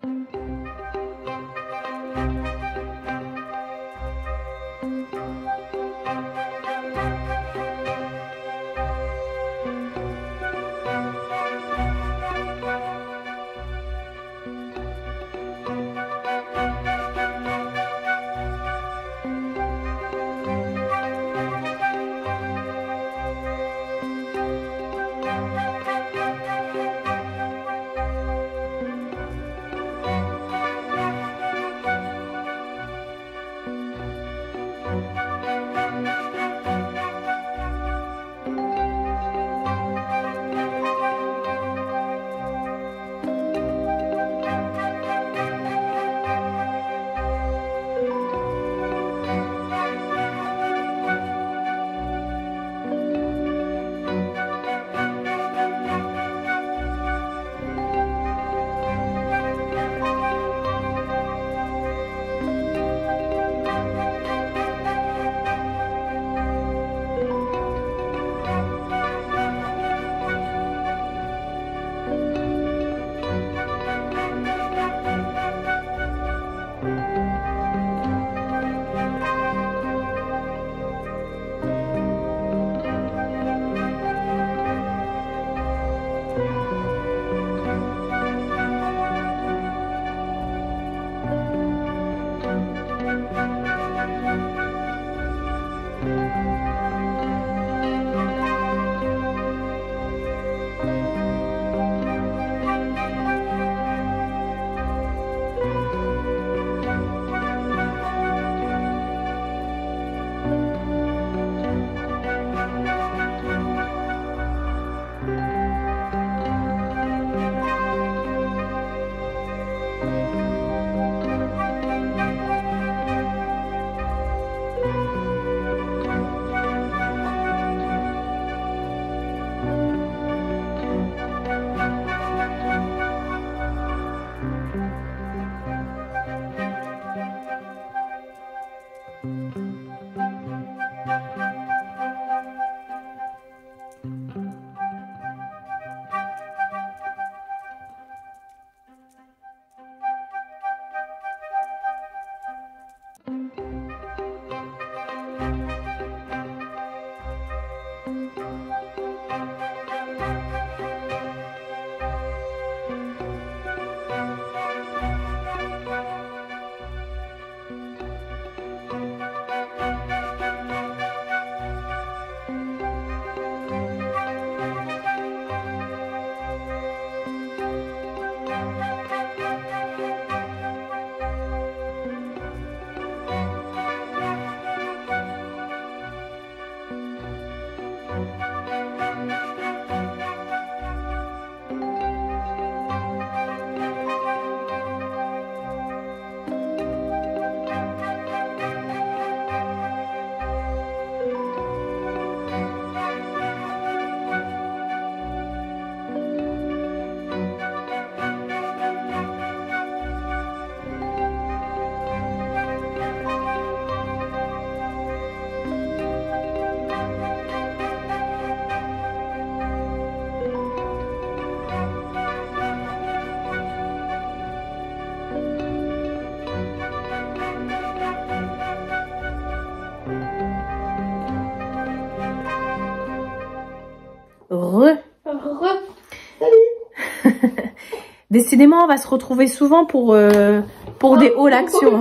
S4: Décidément, on va se retrouver souvent pour des hauls actions.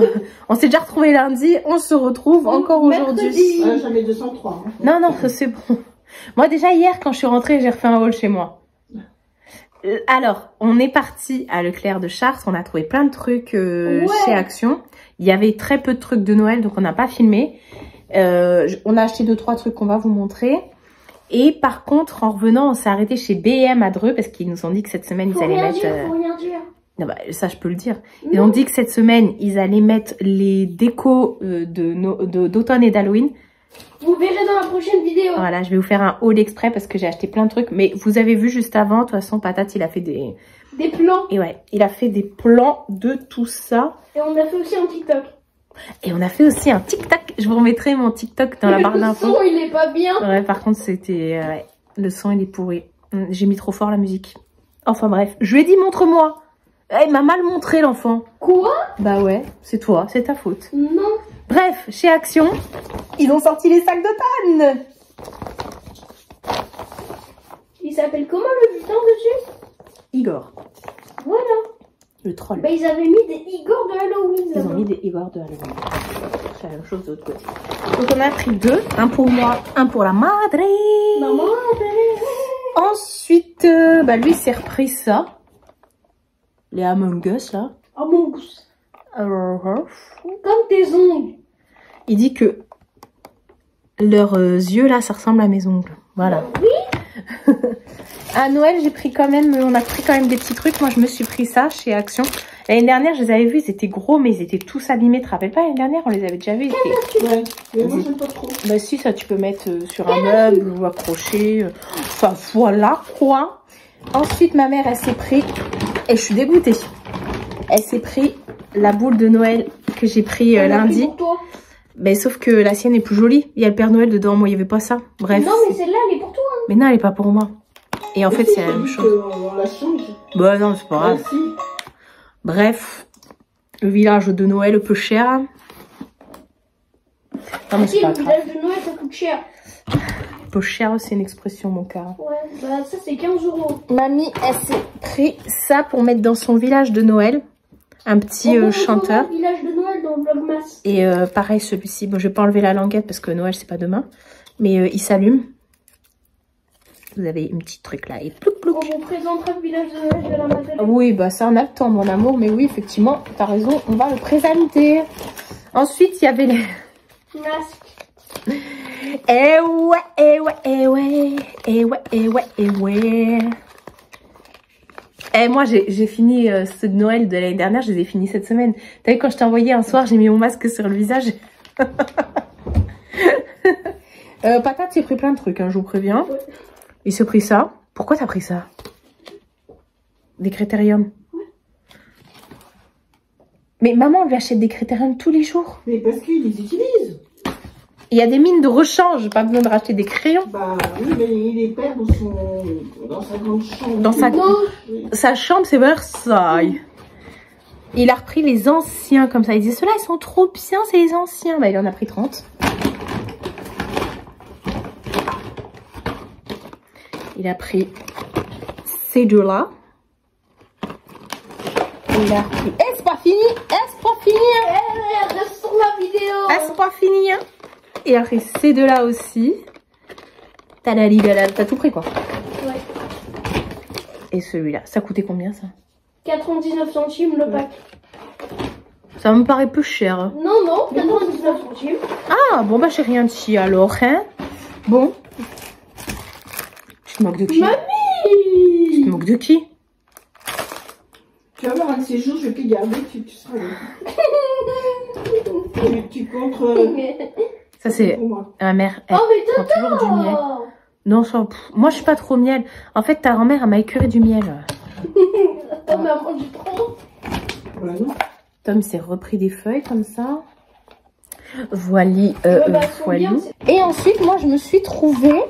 S4: On s'est déjà retrouvé lundi, on se retrouve encore aujourd'hui.
S3: J'en ai 203. Hein.
S4: Non, non, c'est bon. Moi, déjà, hier, quand je suis rentrée, j'ai refait un haul chez moi. Alors, on est parti à Leclerc de Chartres. On a trouvé plein de trucs chez Action. Il y avait très peu de trucs de Noël, donc on n'a pas filmé. On a acheté 2-3 trucs qu'on va vous montrer. Et par contre, en revenant, on s'est arrêté chez B&M à Dreux parce qu'ils nous ont dit que cette semaine, ils allaient mettre...
S2: Faut rien dire.
S4: Non, bah, ça, je peux le dire. Ils ont dit que cette semaine, ils allaient mettre les décos d'automne et d'Halloween.
S2: Vous verrez dans la prochaine vidéo.
S4: Voilà, je vais vous faire un haul exprès parce que j'ai acheté plein de trucs. Mais vous avez vu juste avant, de toute façon, Patate, il a fait des
S2: plans.
S4: Et ouais, il a fait des plans de tout ça.
S2: Et on a fait aussi un TikTok.
S4: Et on a fait aussi un TikTok. Je vous remettrai mon TikTok dans la barre d'infos.
S2: Le son, il est pas bien.
S4: Ouais, par contre, c'était... ouais, le son, il est pourri. J'ai mis trop fort la musique. Enfin bref, je lui ai dit, montre-moi. Il m'a mal montré, l'enfant.
S2: Quoi?
S4: Bah ouais, c'est toi, c'est ta faute.
S2: Non.
S4: Bref, chez Action, ils ont sorti les sacs d'automne.
S2: Il s'appelle comment le butin dessus?
S4: Igor.
S2: Voilà.
S4: Le troll.
S2: Bah ils avaient mis des Igor de Halloween.
S4: Ils ont mis des Igor de Halloween. C'est la même chose de l'autre côté. Donc on a pris 2. Un pour moi, un pour la madre.
S2: Maman,
S4: Ensuite, bah lui s'est repris ça. Les Among Us là.
S2: Among Us. Comme tes ongles.
S4: Il dit que leurs yeux là, ça ressemble à mes ongles. Voilà.
S2: Oui.
S4: À Noël, j'ai pris quand même, on a pris quand même des petits trucs. Moi, je me suis pris ça chez Action. L'année dernière, je les avais vus, ils étaient gros, mais ils étaient tous abîmés. Tu te rappelles pas, l'année dernière, on les avait déjà vus.
S3: Ouais, mais moi, j'aime pas trop.
S4: Bah si, ça, tu peux mettre sur un meuble ou accrocher. Enfin, voilà quoi. Ensuite, ma mère, elle s'est pris, et je suis dégoûtée. Elle s'est pris la boule de Noël que j'ai pris lundi.
S2: Pour toi.
S4: Mais sauf que la sienne est plus jolie. Il y a le Père Noël dedans. Moi, il n'y avait pas ça. Bref.
S2: Non, mais celle-là, elle est pour toi. Hein.
S4: Mais non, elle est pas pour moi. Et en fait, c'est la même chose.
S3: On la change.
S4: Bah non, c'est pas grave.
S3: Ah, si.
S4: Bref. Le village de Noël peu cher. Non, mais c'est pas
S2: le
S4: grave.
S2: village de Noël, ça coûte cher.
S4: Peu cher, c'est une expression, mon cœur.
S2: Ouais, bah ça, c'est 15 €.
S4: Mamie, elle s'est pris ça pour mettre dans son village de Noël. Un petit chanteur.
S2: Le village de Noël dans Vlogmas.
S4: Et pareil, celui-ci. Bon, je vais pas enlever la languette parce que Noël, c'est pas demain. Mais il s'allume. Vous avez une petite truc là. Et plouc, plouc.
S2: On vous présentera le village de Noël de la Madeleine.
S4: Oui, bah ça en a le temps, mon amour. Mais oui, effectivement, t'as raison. On va le présenter. Ensuite, il y avait les...
S2: Masque.
S4: Eh ouais, eh ouais, eh ouais. Eh ouais, eh ouais, eh ouais. Eh, moi, j'ai fini ceux de Noël de l'année dernière, je les ai finis cette semaine. T'as vu, quand je t'ai envoyé un soir, j'ai mis mon masque sur le visage. Patate s'est pris plein de trucs, hein, je vous préviens.
S2: Ouais.
S4: Il s'est pris ça. Pourquoi t'as pris ça? Des critériums.
S2: Ouais.
S4: Mais maman, on lui achète des critériums tous les jours.
S3: Mais parce qu'ils les utilisent.
S4: Il y a des mines de rechange, pas besoin de racheter des crayons.
S3: Bah oui, mais il les perd dans sa grande chambre.
S4: Dans sa chambre, c'est Versailles. Il a repris les anciens comme ça. Il disait, ceux-là, ils sont trop bien, c'est les anciens. Bah, il en a pris 30. Il a pris ces deux-là. Il a pris... Eh, c'est pas fini. Eh, c'est pas fini.
S2: Eh, reste sur la vidéo.
S4: Eh, c'est pas fini. Hein. Il a pris ces deux-là aussi. T'as tout pris, quoi.
S2: Ouais.
S4: Et celui-là. Ça coûtait combien, ça?
S2: 99 centimes le pack.
S4: Ça me paraît peu cher.
S2: Non, non, 99 centimes.
S4: Ah, bon, bah, j'ai rien dit alors, hein. Bon. Tu te moques de qui? Tu te
S2: Mamie.
S4: moques de qui?
S3: Tu vas voir un de ces jours, je vais te garder, tu seras là. tu comptes
S4: Ça, c'est
S3: pour moi.
S4: ma mère.
S2: Oh, mais
S4: prend toujours du miel.
S2: t'adores.
S4: Non, ça, moi, je suis pas trop miel. En fait, ta grand-mère, elle m'a écuré du miel.
S2: Oh, mais elle mange trop.
S3: Ouais, non.
S4: Tom s'est repris des feuilles comme ça. Voili,
S2: bah,
S4: voili.
S2: bien,
S4: Et ensuite, moi, je me suis trouvée...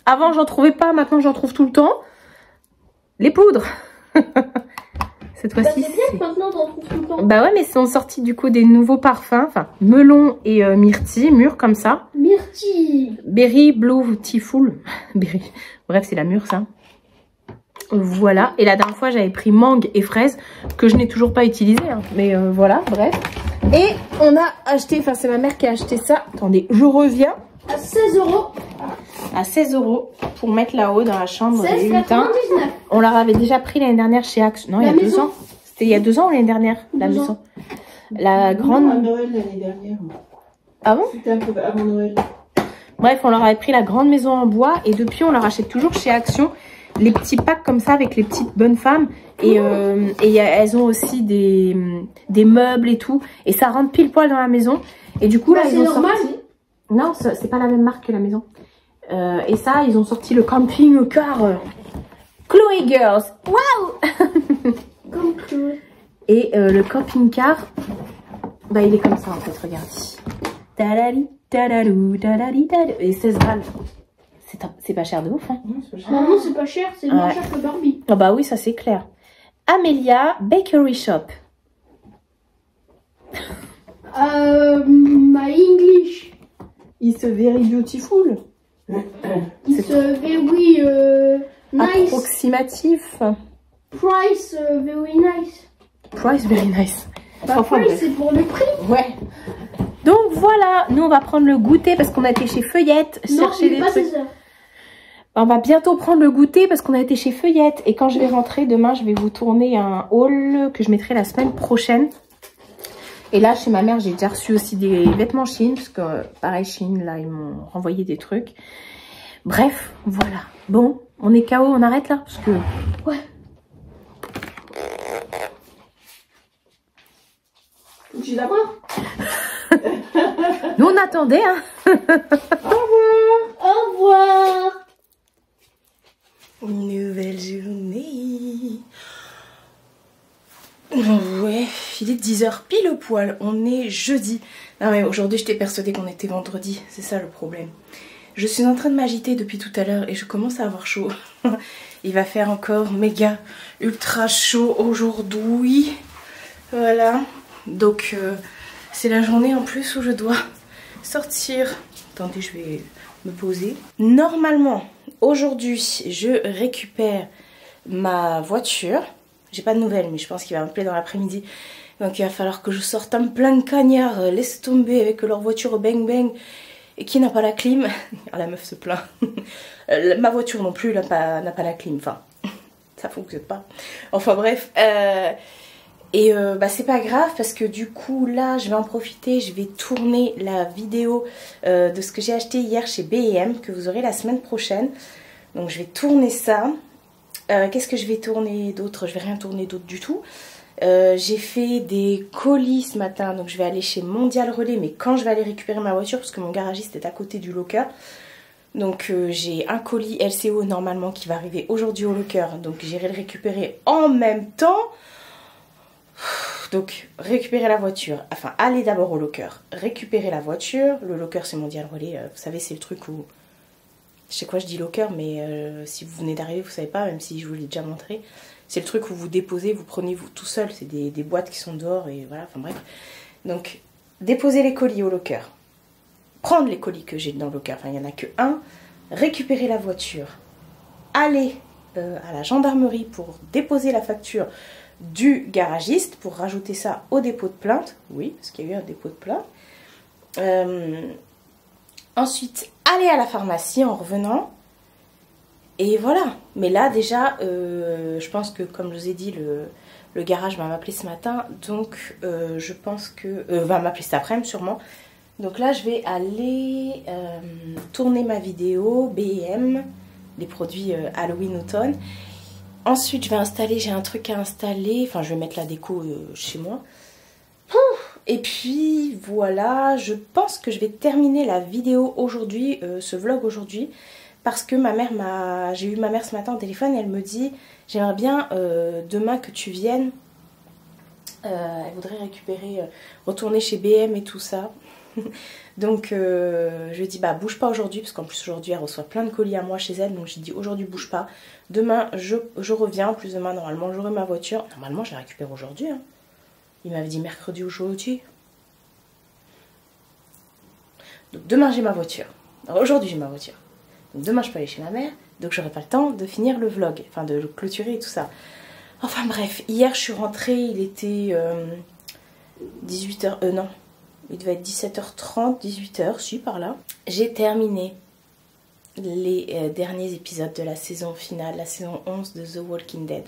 S4: Avant, j'en trouvais pas. Maintenant, j'en trouve tout le temps. Les poudres. Cette
S2: Bah,
S4: fois-ci,
S2: c'est bien que maintenant t'en trouves tout le temps.
S4: bah ouais, mais sont sortis du coup des nouveaux parfums. Enfin, melon et myrtille, mûr comme ça.
S2: Myrtille.
S4: Berry Blue Tea Full. Berry. Bref, c'est la mûre, ça. Voilà. Et la dernière fois, j'avais pris mangue et fraise que je n'ai toujours pas utilisé. Hein. Mais voilà, bref. Et on a acheté, enfin c'est ma mère qui a acheté ça. Attendez, je reviens.
S2: À 16 €.
S4: À 16 € pour mettre là-haut dans la chambre des
S2: 16,99
S4: lutins. On leur avait déjà pris l'année dernière chez Action. Non, il y a 2 ans. C'était il y a 2 ans ou l'année dernière, la maison. La grande...
S3: À Noël l'année dernière.
S4: Ah bon?
S3: C'était un peu avant Noël.
S4: Bref, on leur avait pris la grande maison en bois et depuis on leur achète toujours chez Action les petits packs comme ça avec les petites bonnes femmes et elles ont aussi des meubles et tout et ça rentre pile poil dans la maison et du coup là ils ont sorti... Non, c'est pas la même marque que la maison. Et ça, ils ont sorti le camping-car Chloé Girls. Waouh.
S2: Comme Chloé.
S4: Et le camping-car, bah il est comme ça en fait, regardez. Tadali, tadalou, tadali, tadalou. Et 16 balles. C'est pas cher de ouf, hein.
S2: Non, c'est pas cher, c'est moins cher que Barbie.
S4: Ah bah oui, ça c'est clair. Amelia Bakery Shop.
S2: My English.
S4: It's very beautiful.
S2: It's very nice.
S4: Approximatif.
S2: Price very nice.
S4: Price very nice.
S2: Bah, price c'est pour le prix.
S4: Ouais. Donc voilà, nous on va prendre le goûter parce qu'on a été chez Feuillette chercher des trucs. On va bientôt prendre le goûter parce qu'on a été chez Feuillette et quand je vais rentrer demain, je vais vous tourner un haul que je mettrai la semaine prochaine. Et là, chez ma mère, j'ai déjà reçu aussi des vêtements Shein parce que pareil, Shein, là, ils m'ont renvoyé des trucs. Bref, voilà. Bon, on est KO, on arrête là parce que... Ouais.
S3: Je suis d'accord.
S4: Nous, on attendait, hein.
S2: Au revoir. Au revoir.
S1: Une nouvelle journée. Ouais, il est 10 h pile au poil. On est jeudi. Non mais aujourd'hui, j'étais persuadée qu'on était vendredi. C'est ça le problème. Je suis en train de m'agiter depuis tout à l'heure et je commence à avoir chaud. Il va faire encore méga ultra chaud aujourd'hui. Voilà. Donc c'est la journée en plus où je dois sortir. Attendez, je vais me poser. Normalement, aujourd'hui, je récupère ma voiture. J'ai pas de nouvelles, mais je pense qu'il va m'appeler dans l'après-midi. Donc il va falloir que je sorte un plein de cagnards, laisse tomber avec leur voiture au bang bang. Et qui n'a pas la clim. Ah, la meuf se plaint. Ma voiture non plus n'a pas la clim. Enfin, ça fonctionne pas. Enfin bref. Bah, c'est pas grave parce que du coup là je vais en profiter. Je vais tourner la vidéo de ce que j'ai acheté hier chez B&M que vous aurez la semaine prochaine. Donc je vais tourner ça. Qu'est-ce que je vais tourner d'autre? Je vais rien tourner d'autre du tout. J'ai fait des colis ce matin, donc je vais aller chez Mondial Relais, mais quand je vais aller récupérer ma voiture, parce que mon garagiste est à côté du locker. Donc j'ai un colis LCO normalement qui va arriver aujourd'hui au locker, donc j'irai le récupérer en même temps. Donc récupérer la voiture, enfin aller d'abord au locker, récupérer la voiture. Le locker c'est Mondial Relais, vous savez c'est le truc où... Je sais quoi je dis locker, mais si vous venez d'arriver vous savez pas, même si je vous l'ai déjà montré. C'est le truc où vous déposez, vous prenez vous tout seul, c'est des boîtes qui sont dehors et voilà, enfin bref. Donc déposer les colis au locker, prendre les colis que j'ai dans le locker, enfin il n'y en a que un, récupérer la voiture, aller à la gendarmerie pour déposer la facture du garagiste, pour rajouter ça au dépôt de plainte, oui, parce qu'il y a eu un dépôt de plainte. Ensuite, aller à la pharmacie en revenant. Et voilà. Mais là, déjà, je pense que, comme je vous ai dit, le garage va m'appeler ce matin. Donc, je pense que... va m'appeler cet après-midi, sûrement. Donc là, je vais aller tourner ma vidéo B&M, les produits Halloween-automne. Ensuite, je vais installer... J'ai un truc à installer. Enfin, je vais mettre la déco chez moi. Et puis voilà, je pense que je vais terminer la vidéo aujourd'hui, ce vlog aujourd'hui, parce que j'ai eu ma mère ce matin au téléphone et elle me dit j'aimerais bien demain que tu viennes, elle voudrait récupérer, retourner chez B&M et tout ça. Donc je lui ai dit bah bouge pas aujourd'hui, parce qu'en plus aujourd'hui elle reçoit plein de colis à moi chez elle, donc j'ai dit aujourd'hui bouge pas, demain je reviens, en plus demain normalement j'aurai ma voiture, normalement je la récupère aujourd'hui hein. Il m'avait dit mercredi aujourd'hui. Donc demain j'ai ma voiture. Alors aujourd'hui j'ai ma voiture. Donc demain je peux aller chez ma mère. donc j'aurai pas le temps de finir le vlog, enfin de le clôturer et tout ça. Enfin bref, hier je suis rentrée, il était 18h, non, il devait être 17h30, 18h, je suis par là. J'ai terminé les derniers épisodes de la saison finale, la saison 11 de The Walking Dead.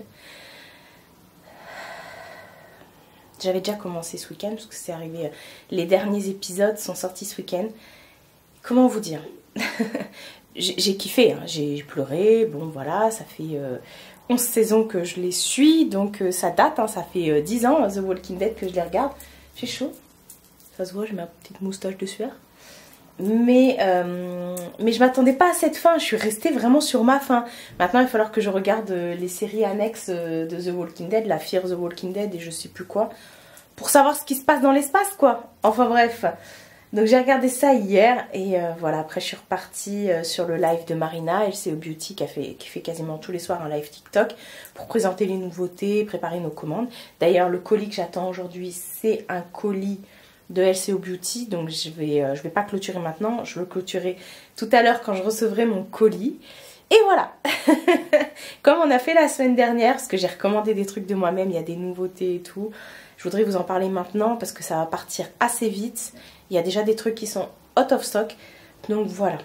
S1: J'avais déjà commencé ce week-end parce que c'est arrivé, les derniers épisodes sont sortis ce week-end. Comment vous dire? J'ai kiffé, hein, j'ai pleuré, bon voilà, ça fait 11 saisons que je les suis, donc ça date, hein, ça fait 10 ans The Walking Dead que je les regarde. J'ai chaud, ça se voit, j'ai ma petite moustache de sueur. Mais je m'attendais pas à cette fin, je suis restée vraiment sur ma fin. Maintenant il va falloir que je regarde les séries annexes de The Walking Dead, la Fear the Walking Dead et je sais plus quoi, pour savoir ce qui se passe dans l'espace quoi. Enfin bref, donc j'ai regardé ça hier et voilà, après je suis repartie sur le live de Marina, LCO Beauty qui fait quasiment tous les soirs un live TikTok pour présenter les nouveautés, préparer nos commandes. D'ailleurs le colis que j'attends aujourd'hui c'est un colis de LCO Beauty, donc je vais pas clôturer maintenant, je le clôturerai tout à l'heure quand je recevrai mon colis. Et voilà. Comme on a fait la semaine dernière, parce que j'ai recommandé des trucs de moi-même, il y a des nouveautés et tout, je voudrais vous en parler maintenant parce que ça va partir assez vite. Il y a déjà des trucs qui sont out of stock, donc voilà.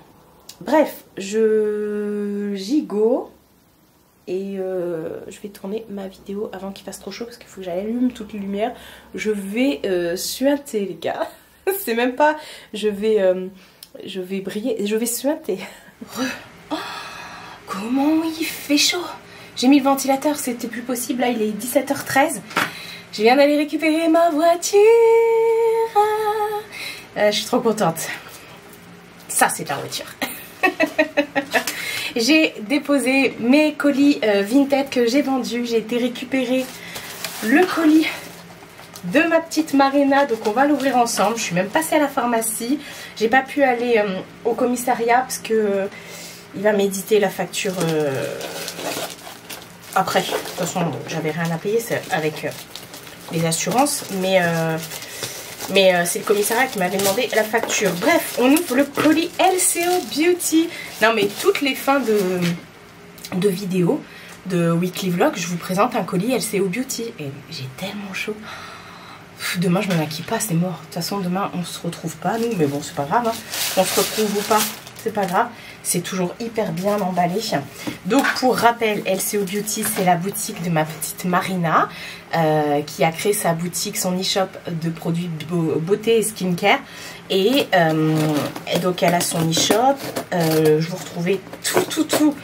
S1: Bref, j'y go. Et je vais tourner ma vidéo avant qu'il fasse trop chaud parce qu'il faut que j'allume toute les lumières. Je vais suinter les gars. C'est même pas je vais briller, je vais suinter. Oh, comment il fait chaud. J'ai mis le ventilateur, c'était plus possible. Là il est 17h13. Je viens d'aller récupérer ma voiture. Je suis trop contente. Ça c'est de la voiture. J'ai déposé mes colis Vinted que j'ai vendus. J'ai été récupérer le colis de ma petite Marina. Donc on va l'ouvrir ensemble. Je suis même passée à la pharmacie. J'ai pas pu aller au commissariat parce que il va m'éditer la facture après. De toute façon j'avais rien à payer avec les assurances. Mais c'est le commissariat qui m'avait demandé la facture. Bref, on ouvre le colis LCO Beauty. Non mais toutes les fins de vidéos, de weekly vlog, je vous présente un colis LCO Beauty. Et j'ai tellement chaud. Demain je me maquille pas, c'est mort. De toute façon demain on se retrouve pas nous. Mais bon c'est pas grave, hein. On se retrouve ou pas, c'est pas grave. C'est toujours hyper bien emballé. Donc pour rappel, LCO Beauty c'est la boutique de ma petite Marina qui a créé sa boutique, son e-shop de produits beauté et skincare. Et donc elle a son e-shop. Je vous retrouvais tout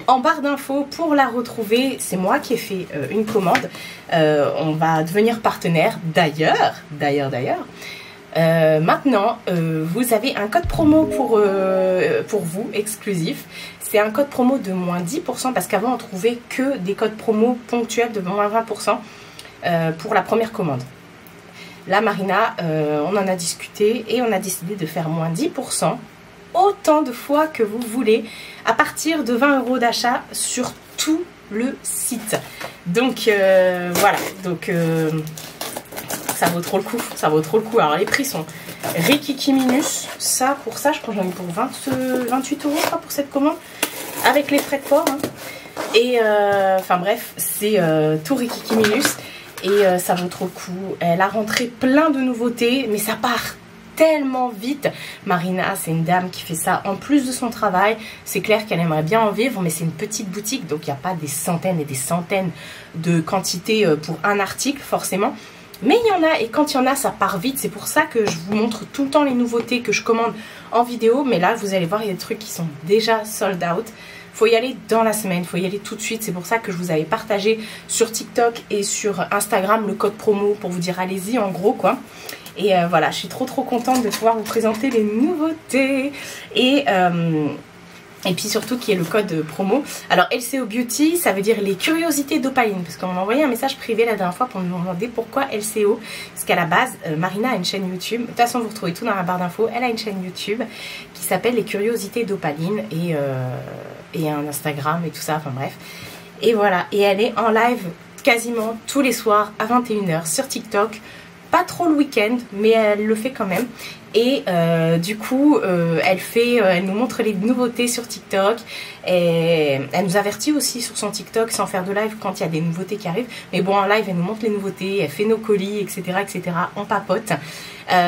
S1: en barre d'infos pour la retrouver. C'est moi qui ai fait une commande. On va devenir partenaire d'ailleurs. Maintenant, vous avez un code promo pour vous, exclusif. C'est un code promo de moins 10% parce qu'avant on trouvait que des codes promo ponctuels de moins 20% pour la première commande. Là, Marina, on en a discuté et on a décidé de faire moins 10% autant de fois que vous voulez à partir de 20 € d'achat sur tout le site. Donc voilà, donc ça vaut trop le coup, ça vaut trop le coup. Alors les prix sont riquiquiminus. Ça, pour ça, je crois que j'en ai pour 28 € je crois, pour cette commande, avec les frais de port. Hein. Et enfin bref, c'est tout riquiquiminus. Et ça vaut trop le coup. Elle a rentré plein de nouveautés, mais ça part tellement vite. Marina, c'est une dame qui fait ça en plus de son travail. C'est clair qu'elle aimerait bien en vivre, mais c'est une petite boutique, donc il n'y a pas des centaines et des centaines de quantités pour un article forcément. Mais il y en a, et quand il y en a, ça part vite. C'est pour ça que je vous montre tout le temps les nouveautés que je commande en vidéo. Mais là, vous allez voir, il y a des trucs qui sont déjà sold out. Faut y aller dans la semaine, faut y aller tout de suite. C'est pour ça que je vous avais partagé sur TikTok et sur Instagram le code promo pour vous dire allez-y en gros quoi. Et voilà, je suis trop contente de pouvoir vous présenter les nouveautés. Et puis surtout qui est le code promo. Alors LCO Beauty, ça veut dire les curiosités d'Opaline. Parce qu'on m'a envoyé un message privé la dernière fois pour me demander pourquoi LCO. Parce qu'à la base, Marina a une chaîne YouTube. De toute façon, vous retrouvez tout dans la barre d'infos. Elle a une chaîne YouTube qui s'appelle les curiosités d'Opaline. Et un Instagram et tout ça, enfin bref. Et voilà, et elle est en live quasiment tous les soirs à 21 h sur TikTok
S4: pas trop le week-end, mais elle le fait quand même. Et du coup, elle nous montre les nouveautés sur TikTok. Et elle nous avertit aussi sur son TikTok sans faire de live quand il y a des nouveautés qui arrivent. Mais bon, en live, elle nous montre les nouveautés, elle fait nos colis, etc. etc. On papote.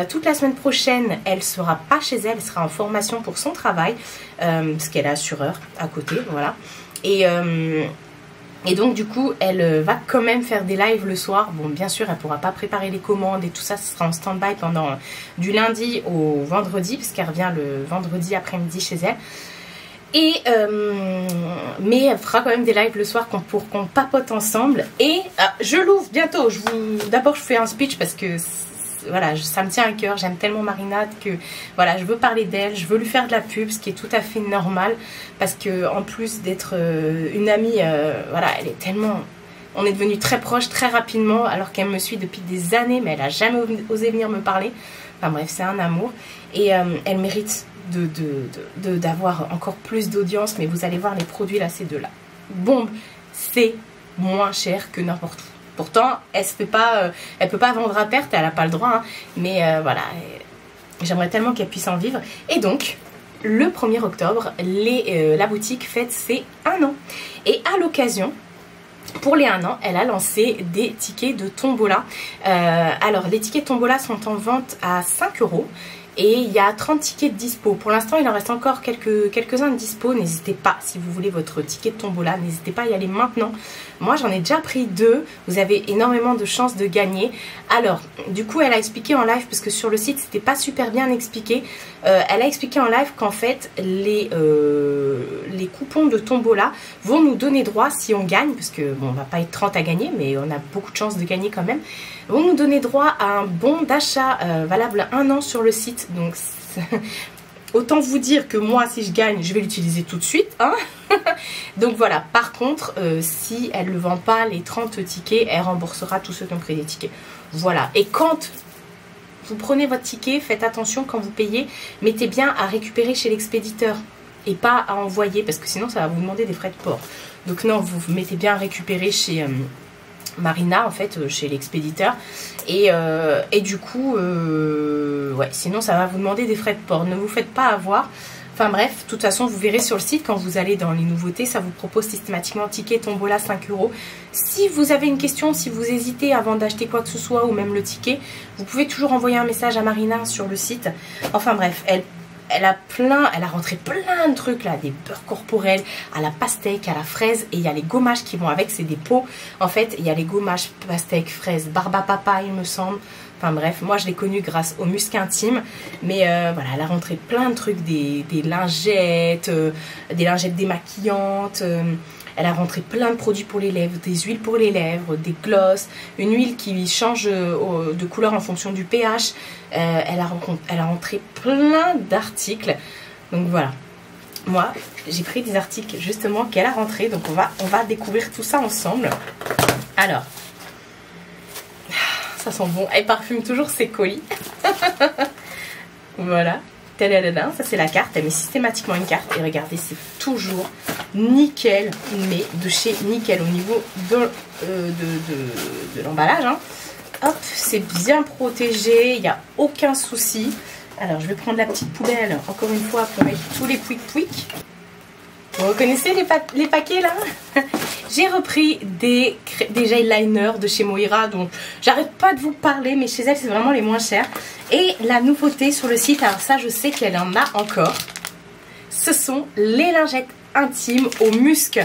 S4: Toute la semaine prochaine, elle sera pas chez elle, elle sera en formation pour son travail. Parce qu'elle est assureur à côté, voilà. Et donc du coup elle va quand même faire des lives le soir. Bon, bien sûr elle pourra pas préparer les commandes et tout ça, ce sera en stand-by pendant du lundi au vendredi, parce qu'elle revient le vendredi après-midi chez elle. Et mais elle fera quand même des lives le soir pour qu'on papote ensemble. Et je l'ouvre bientôt. D'abord je fais un speech parce que voilà, ça me tient à cœur, j'aime tellement Marina que voilà, je veux parler d'elle, je veux lui faire de la pub, ce qui est tout à fait normal, parce que en plus d'être une amie, voilà, elle est tellement, on est devenus très proches très rapidement, alors qu'elle me suit depuis des années, mais elle a jamais osé venir me parler. Enfin bref, c'est un amour, et elle mérite d'avoir encore plus d'audience. Mais vous allez voir les produits là, c'est de la bombe, c'est moins cher que n'importe où. Pourtant, elle peut pas vendre à perte, elle n'a pas le droit, hein. Mais voilà, j'aimerais tellement qu'elle puisse en vivre. Et donc, le 1er octobre, la boutique fête ses 1 an. Et à l'occasion, pour les 1 an, elle a lancé des tickets de tombola. Alors, les tickets de tombola sont en vente à 5 €. Et il y a 30 tickets de dispo. Pour l'instant, il en reste encore quelques-uns de dispo. N'hésitez pas, si vous voulez votre ticket de tombola, n'hésitez pas à y aller maintenant. Moi, j'en ai déjà pris 2. Vous avez énormément de chances de gagner. Alors, du coup, elle a expliqué en live, parce que sur le site, c'était pas super bien expliqué. Elle a expliqué en live qu'en fait, les coupons de tombola vont nous donner droit, si on gagne, parce que bon, on va pas être 30 à gagner, mais on a beaucoup de chances de gagner quand même, vont nous donner droit à un bon d'achat valable 1 an sur le site. Donc autant vous dire que moi, si je gagne, je vais l'utiliser tout de suite, hein. Donc voilà, par contre, si elle ne vend pas les 30 tickets, elle remboursera tous ceux qui ont pris des tickets. Voilà, et quand vous prenez votre ticket, faites attention quand vous payez, mettez bien à récupérer chez l'expéditeur et pas à envoyer, parce que sinon ça va vous demander des frais de port. Donc non, vous mettez bien à récupérer chez Marina, en fait, chez l'expéditeur. Et du coup, ouais, sinon ça va vous demander des frais de port. Ne vous faites pas avoir. Enfin bref, de toute façon, vous verrez sur le site, quand vous allez dans les nouveautés, ça vous propose systématiquement ticket tombola 5 €. Si vous avez une question, si vous hésitez avant d'acheter quoi que ce soit, ou même le ticket, vous pouvez toujours envoyer un message à Marina sur le site. Enfin bref, elle a rentré plein de trucs là, des beurres corporels, à la pastèque, à la fraise, et il y a les gommages qui vont avec, c'est des pots. En fait, il y a les gommages pastèque, fraise, barbe à papa, il me semble. Enfin bref, moi je l'ai connue grâce au musc intime. Mais voilà, elle a rentré plein de trucs, des lingettes démaquillantes. Elle a rentré plein de produits pour les lèvres, des huiles pour les lèvres, des glosses, une huile qui change de couleur en fonction du pH. Elle a rentré plein d'articles. Donc voilà, moi j'ai pris des articles justement qu'elle a rentré. Donc on va découvrir tout ça ensemble. Alors, ça sent bon. Elle parfume toujours ses colis. Voilà. Ça c'est la carte, elle met systématiquement une carte et regardez, c'est toujours nickel, mais de chez nickel au niveau de l'emballage, hein. Hop, c'est bien protégé, il n'y a aucun souci. Alors je vais prendre la petite poubelle encore une fois pour mettre tous les quick. Vous reconnaissez les paquets là? J'ai repris des eyeliners de chez Moira, donc j'arrête pas de vous parler, mais chez elle c'est vraiment les moins chers. Et la nouveauté sur le site, alors ça je sais qu'elle en a encore, ce sont les lingettes intimes au musc.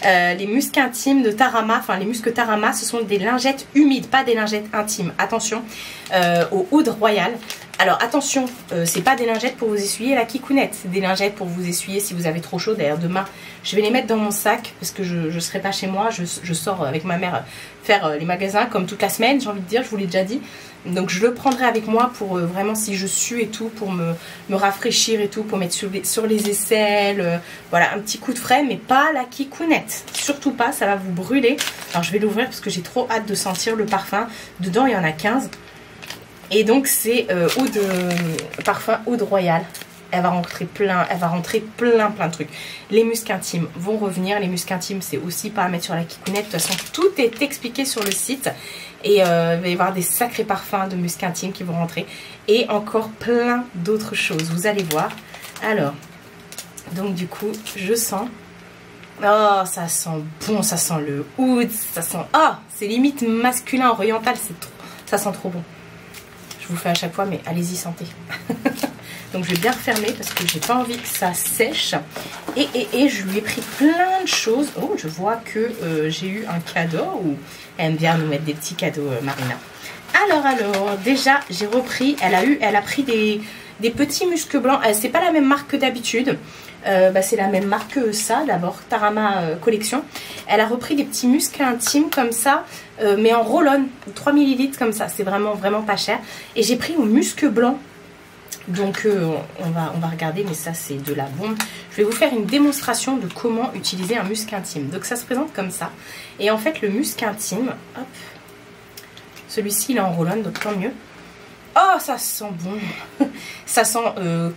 S4: Les muscs intimes de Tarama, enfin les muscs Tarama, ce sont des lingettes humides, pas des lingettes intimes. Attention, au oud royal. Alors attention, c'est pas des lingettes pour vous essuyer la kikounette, c'est des lingettes pour vous essuyer si vous avez trop chaud. D'ailleurs demain, je vais les mettre dans mon sac parce que je serai pas chez moi, je sors avec ma mère faire les magasins comme toute la semaine, j'ai envie de dire, je vous l'ai déjà dit. Donc je le prendrai avec moi pour vraiment si je sue et tout, pour me rafraîchir et tout, pour mettre sur les aisselles, voilà, un petit coup de frais, mais pas la kikounette, surtout pas, ça va vous brûler. Alors je vais l'ouvrir parce que j'ai trop hâte de sentir le parfum. Dedans il y en a 15. Et donc c'est parfum oud royal. elle va rentrer plein de trucs. Les muscles intimes vont revenir. Les muscles intimes, c'est aussi pas à mettre sur la kikounette. De toute façon, tout est expliqué sur le site. Et il va y avoir des sacrés parfums de muscles intimes qui vont rentrer. Et encore plein d'autres choses. Vous allez voir. Alors, donc du coup, je sens... Oh, ça sent bon, ça sent le oud, ça sent... Oh, c'est limite masculin, oriental, ça sent trop bon. Je vous le fais à chaque fois, mais allez-y, sentez. Donc je vais bien refermer parce que j'ai pas envie que ça sèche. Et je lui ai pris plein de choses. Oh, je vois que j'ai eu un cadeau. Elle aime bien nous mettre des petits cadeaux, Marina. Alors, déjà, j'ai repris, elle a pris des petits muscles blancs. C'est pas la même marque que d'habitude. C'est la même marque que ça, d'abord, Tarama Collection. Elle a repris des petits muscles intimes comme ça, mais en roll-on, 3 ml comme ça. C'est vraiment pas cher. Et j'ai pris au muscle blanc. Donc on va regarder, mais ça c'est de la bombe. Je vais vous faire une démonstration de comment utiliser un muscle intime. Donc ça se présente comme ça. Et en fait le muscle intime, hop, celui-ci il est en roll-on, donc tant mieux. Oh, ça sent bon. Ça sent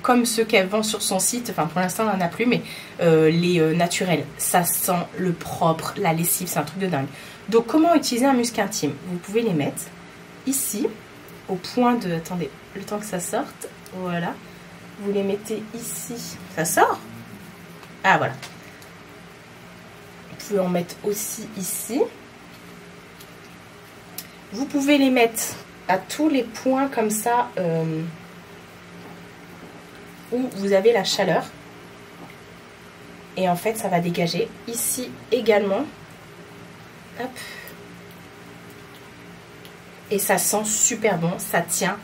S4: comme ceux qu'elle vend sur son site. Enfin pour l'instant on n'en a plus, mais les naturels. Ça sent le propre, la lessive, c'est un truc de dingue. Donc comment utiliser un muscle intime? Vous pouvez les mettre ici, au point de... Attendez, le temps que ça sorte. Voilà, vous les mettez ici, ça sort. Ah voilà. Vous pouvez en mettre aussi ici. Vous pouvez les mettre à tous les points comme ça où vous avez la chaleur. Et en fait ça va dégager. Ici également. Hop. Et ça sent super bon, ça tient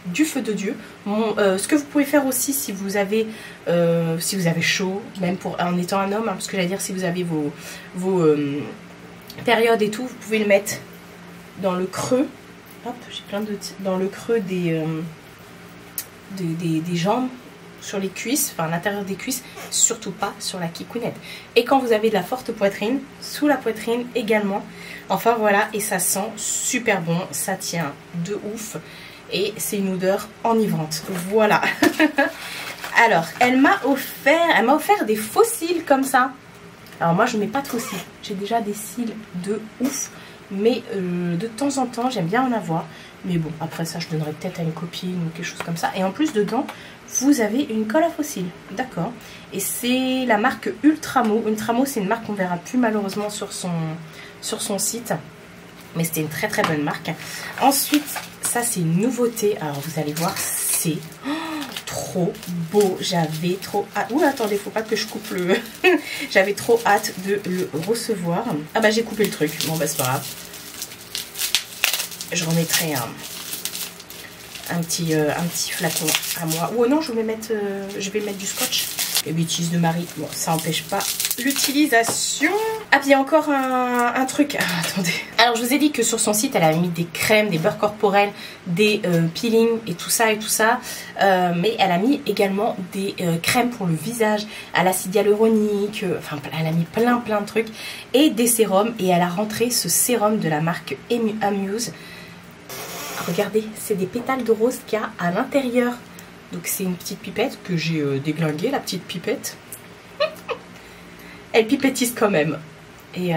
S4: du feu de Dieu. Ce que vous pouvez faire aussi si vous avez chaud, même en étant un homme, hein, parce que j'allais dire si vous avez vos périodes et tout, vous pouvez le mettre dans le creux. Hop, j'ai plein de dans le creux des jambes, sur les cuisses, enfin à l'intérieur des cuisses, surtout pas sur la kikounette. Et quand vous avez de la forte poitrine, sous la poitrine également. Enfin voilà, et ça sent super bon, ça tient de ouf. Et c'est une odeur enivrante. Voilà. Alors, elle m'a offert des faux cils comme ça. Alors moi, je mets pas de faux cils. J'ai déjà des cils de ouf. Mais de temps en temps, j'aime bien en avoir. Mais bon, après ça, je donnerai peut-être à une copine ou quelque chose comme ça. Et en plus, dedans, vous avez une colle à faux cils. D'accord. Et c'est la marque Ultramo. Ultramo, c'est une marque qu'on verra plus malheureusement sur son site. Mais c'était une très bonne marque. Ensuite, ça c'est une nouveauté. Alors vous allez voir, c'est trop beau. J'avais trop hâte. Ouh, attendez, faut pas que je coupe le... J'avais trop hâte de le recevoir. Ah bah j'ai coupé le truc. Bon bah c'est pas grave. Je remettrai un petit flacon à moi. Oh non, je vais mettre du scotch. Les bêtises de Marie. Bon, ça n'empêche pas l'utilisation. Ah, puis il y a encore un truc. Ah, attendez. Alors, je vous ai dit que sur son site, elle avait mis des crèmes, des beurres corporels, des peelings et tout ça et tout ça. Mais elle a mis également des crèmes pour le visage, à l'acide hyaluronique. Enfin, elle a mis plein de trucs. Et des sérums. Et elle a rentré ce sérum de la marque Amuse. Regardez, c'est des pétales de rose qu'il y a à l'intérieur. Donc c'est une petite pipette que j'ai déglinguée, la petite pipette. Elle pipétise quand même. Et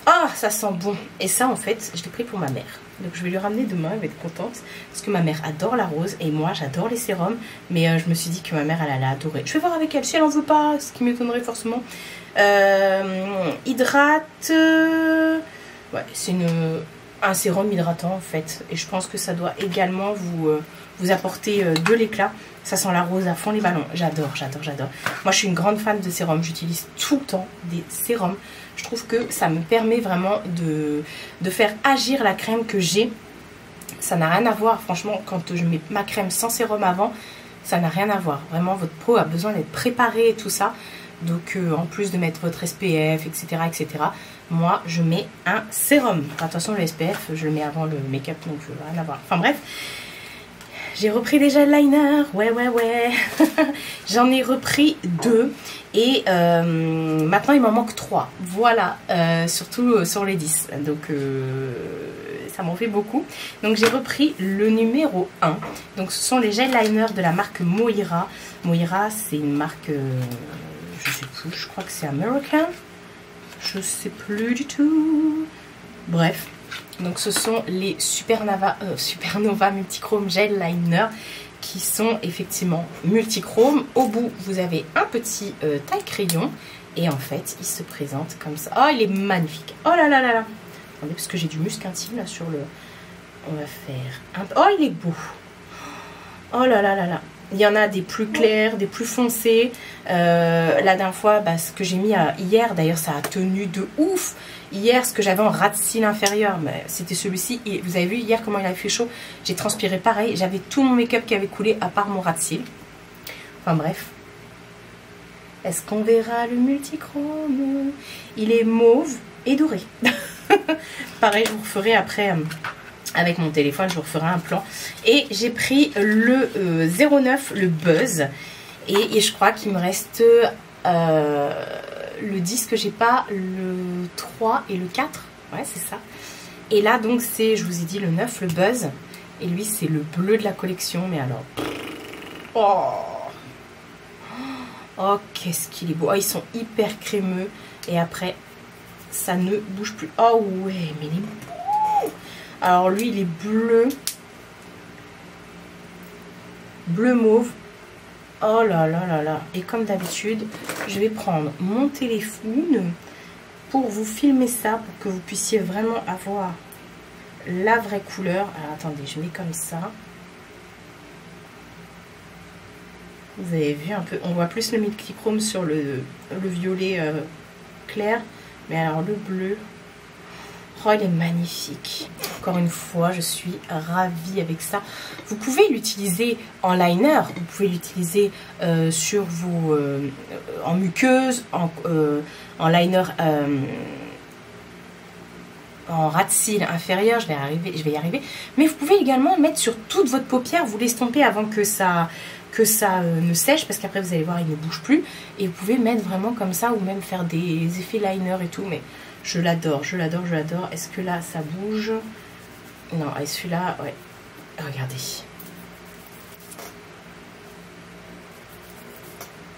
S4: ah, ça sent bon. Et ça en fait, je l'ai pris pour ma mère. Donc je vais lui ramener demain, elle va être contente. Parce que ma mère adore la rose et moi j'adore les sérums. Mais je me suis dit que ma mère elle allait adorer. Je vais voir avec elle si elle en veut pas, ce qui m'étonnerait forcément. Hydrate. Ouais, c'est un sérum hydratant en fait. Et je pense que ça doit également vous apporter de l'éclat. Ça sent la rose à fond les ballons. J'adore. Moi je suis une grande fan de sérum. J'utilise tout le temps des sérums. Je trouve que ça me permet vraiment de faire agir la crème que j'ai. Ça n'a rien à voir. Franchement, quand je mets ma crème sans sérum avant, ça n'a rien à voir. Vraiment, votre peau a besoin d'être préparée et tout ça. Donc en plus de mettre votre SPF, etc. Moi je mets un sérum. Attention, le SPF je le mets avant le make-up, donc rien à voir. Enfin bref, j'ai repris déjà le liner. Ouais. J'en ai repris 2. Et maintenant il m'en manque 3. Voilà, surtout sur les 10. Donc ça m'en fait beaucoup. Donc j'ai repris le numéro 1. Donc ce sont les gel liners de la marque Moira. Moira, c'est une marque, je sais plus, je crois que c'est américain. Je sais plus du tout. Bref, donc ce sont les Supernova Multichrome Gel Liner qui sont effectivement multichrome. Au bout, vous avez un petit taille-crayon et en fait, il se présente comme ça. Oh, il est magnifique. Oh là là là là. Attendez, parce que j'ai du musc intime là sur le... On va faire un... Oh, il est beau. Oh là là là là. Il y en a des plus clairs, des plus foncés. La dernière fois, bah, ce que j'ai mis hier, d'ailleurs, ça a tenu de ouf. Hier, ce que j'avais en ras de cils inférieur, c'était celui-ci. Et vous avez vu hier comment il avait fait chaud. J'ai transpiré pareil. J'avais tout mon make-up qui avait coulé à part mon ras de cils. Enfin bref. Est-ce qu'on verra le multichrome? Il est mauve et doré. Pareil, je vous referai après... avec mon téléphone, je vous referai un plan. Et j'ai pris le 09, le Buzz. Et je crois qu'il me reste le 10 que j'ai pas, le 3 et le 4. Ouais, c'est ça. Et là, donc, c'est, je vous ai dit, le 9, le Buzz. Et lui, c'est le bleu de la collection. Mais alors... Oh, qu'est-ce qu'il est beau. Oh, ils sont hyper crémeux. Et après, ça ne bouge plus. Oh, ouais, mais il est beau. Alors lui il est bleu mauve. Oh là là là là. Et comme d'habitude, je vais prendre mon téléphone pour vous filmer ça, pour que vous puissiez vraiment avoir la vraie couleur. Alors attendez, je mets comme ça. Vous avez vu un peu, on voit plus le multichrome sur le violet clair, mais alors le bleu, oh il est magnifique. Encore une fois, je suis ravie avec ça. Vous pouvez l'utiliser en liner, vous pouvez l'utiliser sur vos en muqueuse, en liner en ras de cils inférieur, je vais y arriver. Mais vous pouvez également le mettre sur toute votre paupière, vous l'estompez avant que ça ne sèche, parce qu'après vous allez voir il ne bouge plus, et vous pouvez mettre vraiment comme ça, ou même faire des effets liner et tout. Mais je l'adore, je l'adore, je l'adore. Est-ce que là ça bouge? Non, et celui-là, ouais, regardez,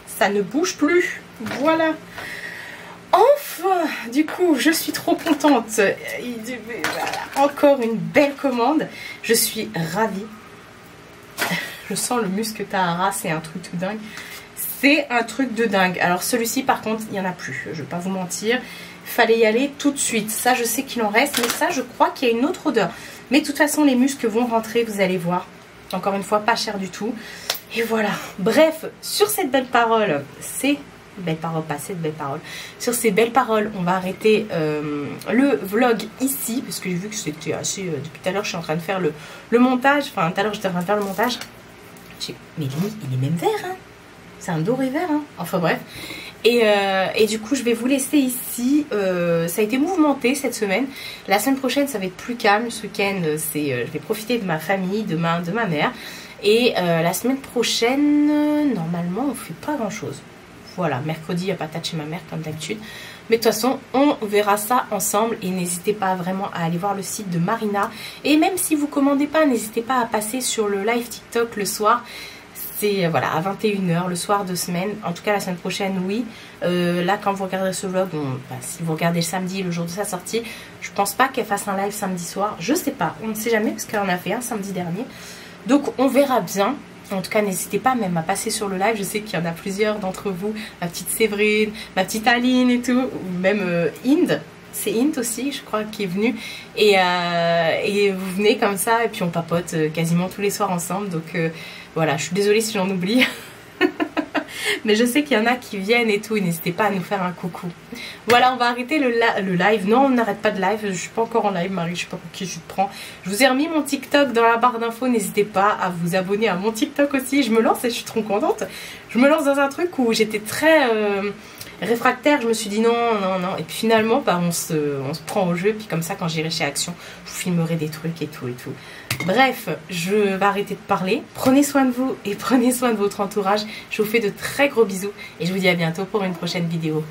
S4: ça ne bouge plus. Voilà. Enfin, du coup, je suis trop contente. Voilà, encore une belle commande. Je suis ravie. Je sens le muscle Tahara, c'est un truc de dingue. C'est un truc de dingue. Alors celui-ci, par contre, il n'y en a plus. Je ne vais pas vous mentir. Il fallait y aller tout de suite. Ça, je sais qu'il en reste, mais ça, je crois qu'il y a une autre odeur. Mais de toute façon, les muscles vont rentrer, vous allez voir. Encore une fois, pas cher du tout. Et voilà. Bref, sur cette belle parole, sur ces belles paroles, on va arrêter le vlog ici, parce que j'ai vu que c'était assez... depuis tout à l'heure, je suis en train de faire le montage. Enfin, tout à l'heure, j'étais en train de faire le montage. Mais il est même vert, hein. C'est un doré vert, hein. Enfin bref. Et du coup, je vais vous laisser ici. Ça a été mouvementé cette semaine. La semaine prochaine, ça va être plus calme. Ce week-end, je vais profiter de ma famille, de ma mère. Et la semaine prochaine, normalement, on fait pas grand-chose. Voilà, mercredi, il n'y a pas de chez ma mère comme d'habitude. Mais de toute façon, on verra ça ensemble. Et n'hésitez pas vraiment à aller voir le site de Marina. Et même si vous ne commandez pas, n'hésitez pas à passer sur le live TikTok le soir. C'est voilà, à 21 h le soir de semaine. En tout cas, la semaine prochaine, oui. Là, quand vous regarderez ce vlog, si vous regardez le samedi, le jour de sa sortie, je pense pas qu'elle fasse un live samedi soir. Je sais pas, on ne sait jamais parce qu'elle en a fait un samedi dernier. Donc, on verra bien. En tout cas, n'hésitez pas même à passer sur le live. Je sais qu'il y en a plusieurs d'entre vous. Ma petite Séverine, ma petite Aline et tout. Ou même Inde. C'est Inde aussi, je crois, qui est venue. Et vous venez comme ça. Et puis on papote quasiment tous les soirs ensemble. Donc voilà, je suis désolée si j'en oublie. Mais je sais qu'il y en a qui viennent et tout. Et n'hésitez pas à nous faire un coucou. Voilà, on va arrêter le live. Non, on n'arrête pas de live. Je suis pas encore en live, Marie. Je sais pas pour qui je te prends. Je vous ai remis mon TikTok dans la barre d'infos. N'hésitez pas à vous abonner à mon TikTok aussi. Je me lance et je suis trop contente. Je me lance dans un truc où j'étais très réfractaire. Je me suis dit non. Et puis finalement, bah, on se prend au jeu. Puis comme ça, quand j'irai chez Action, je vous filmerai des trucs et tout. Bref, je vais arrêter de parler. Prenez soin de vous et prenez soin de votre entourage. Je vous fais de très gros bisous. Et je vous dis à bientôt pour une prochaine vidéo.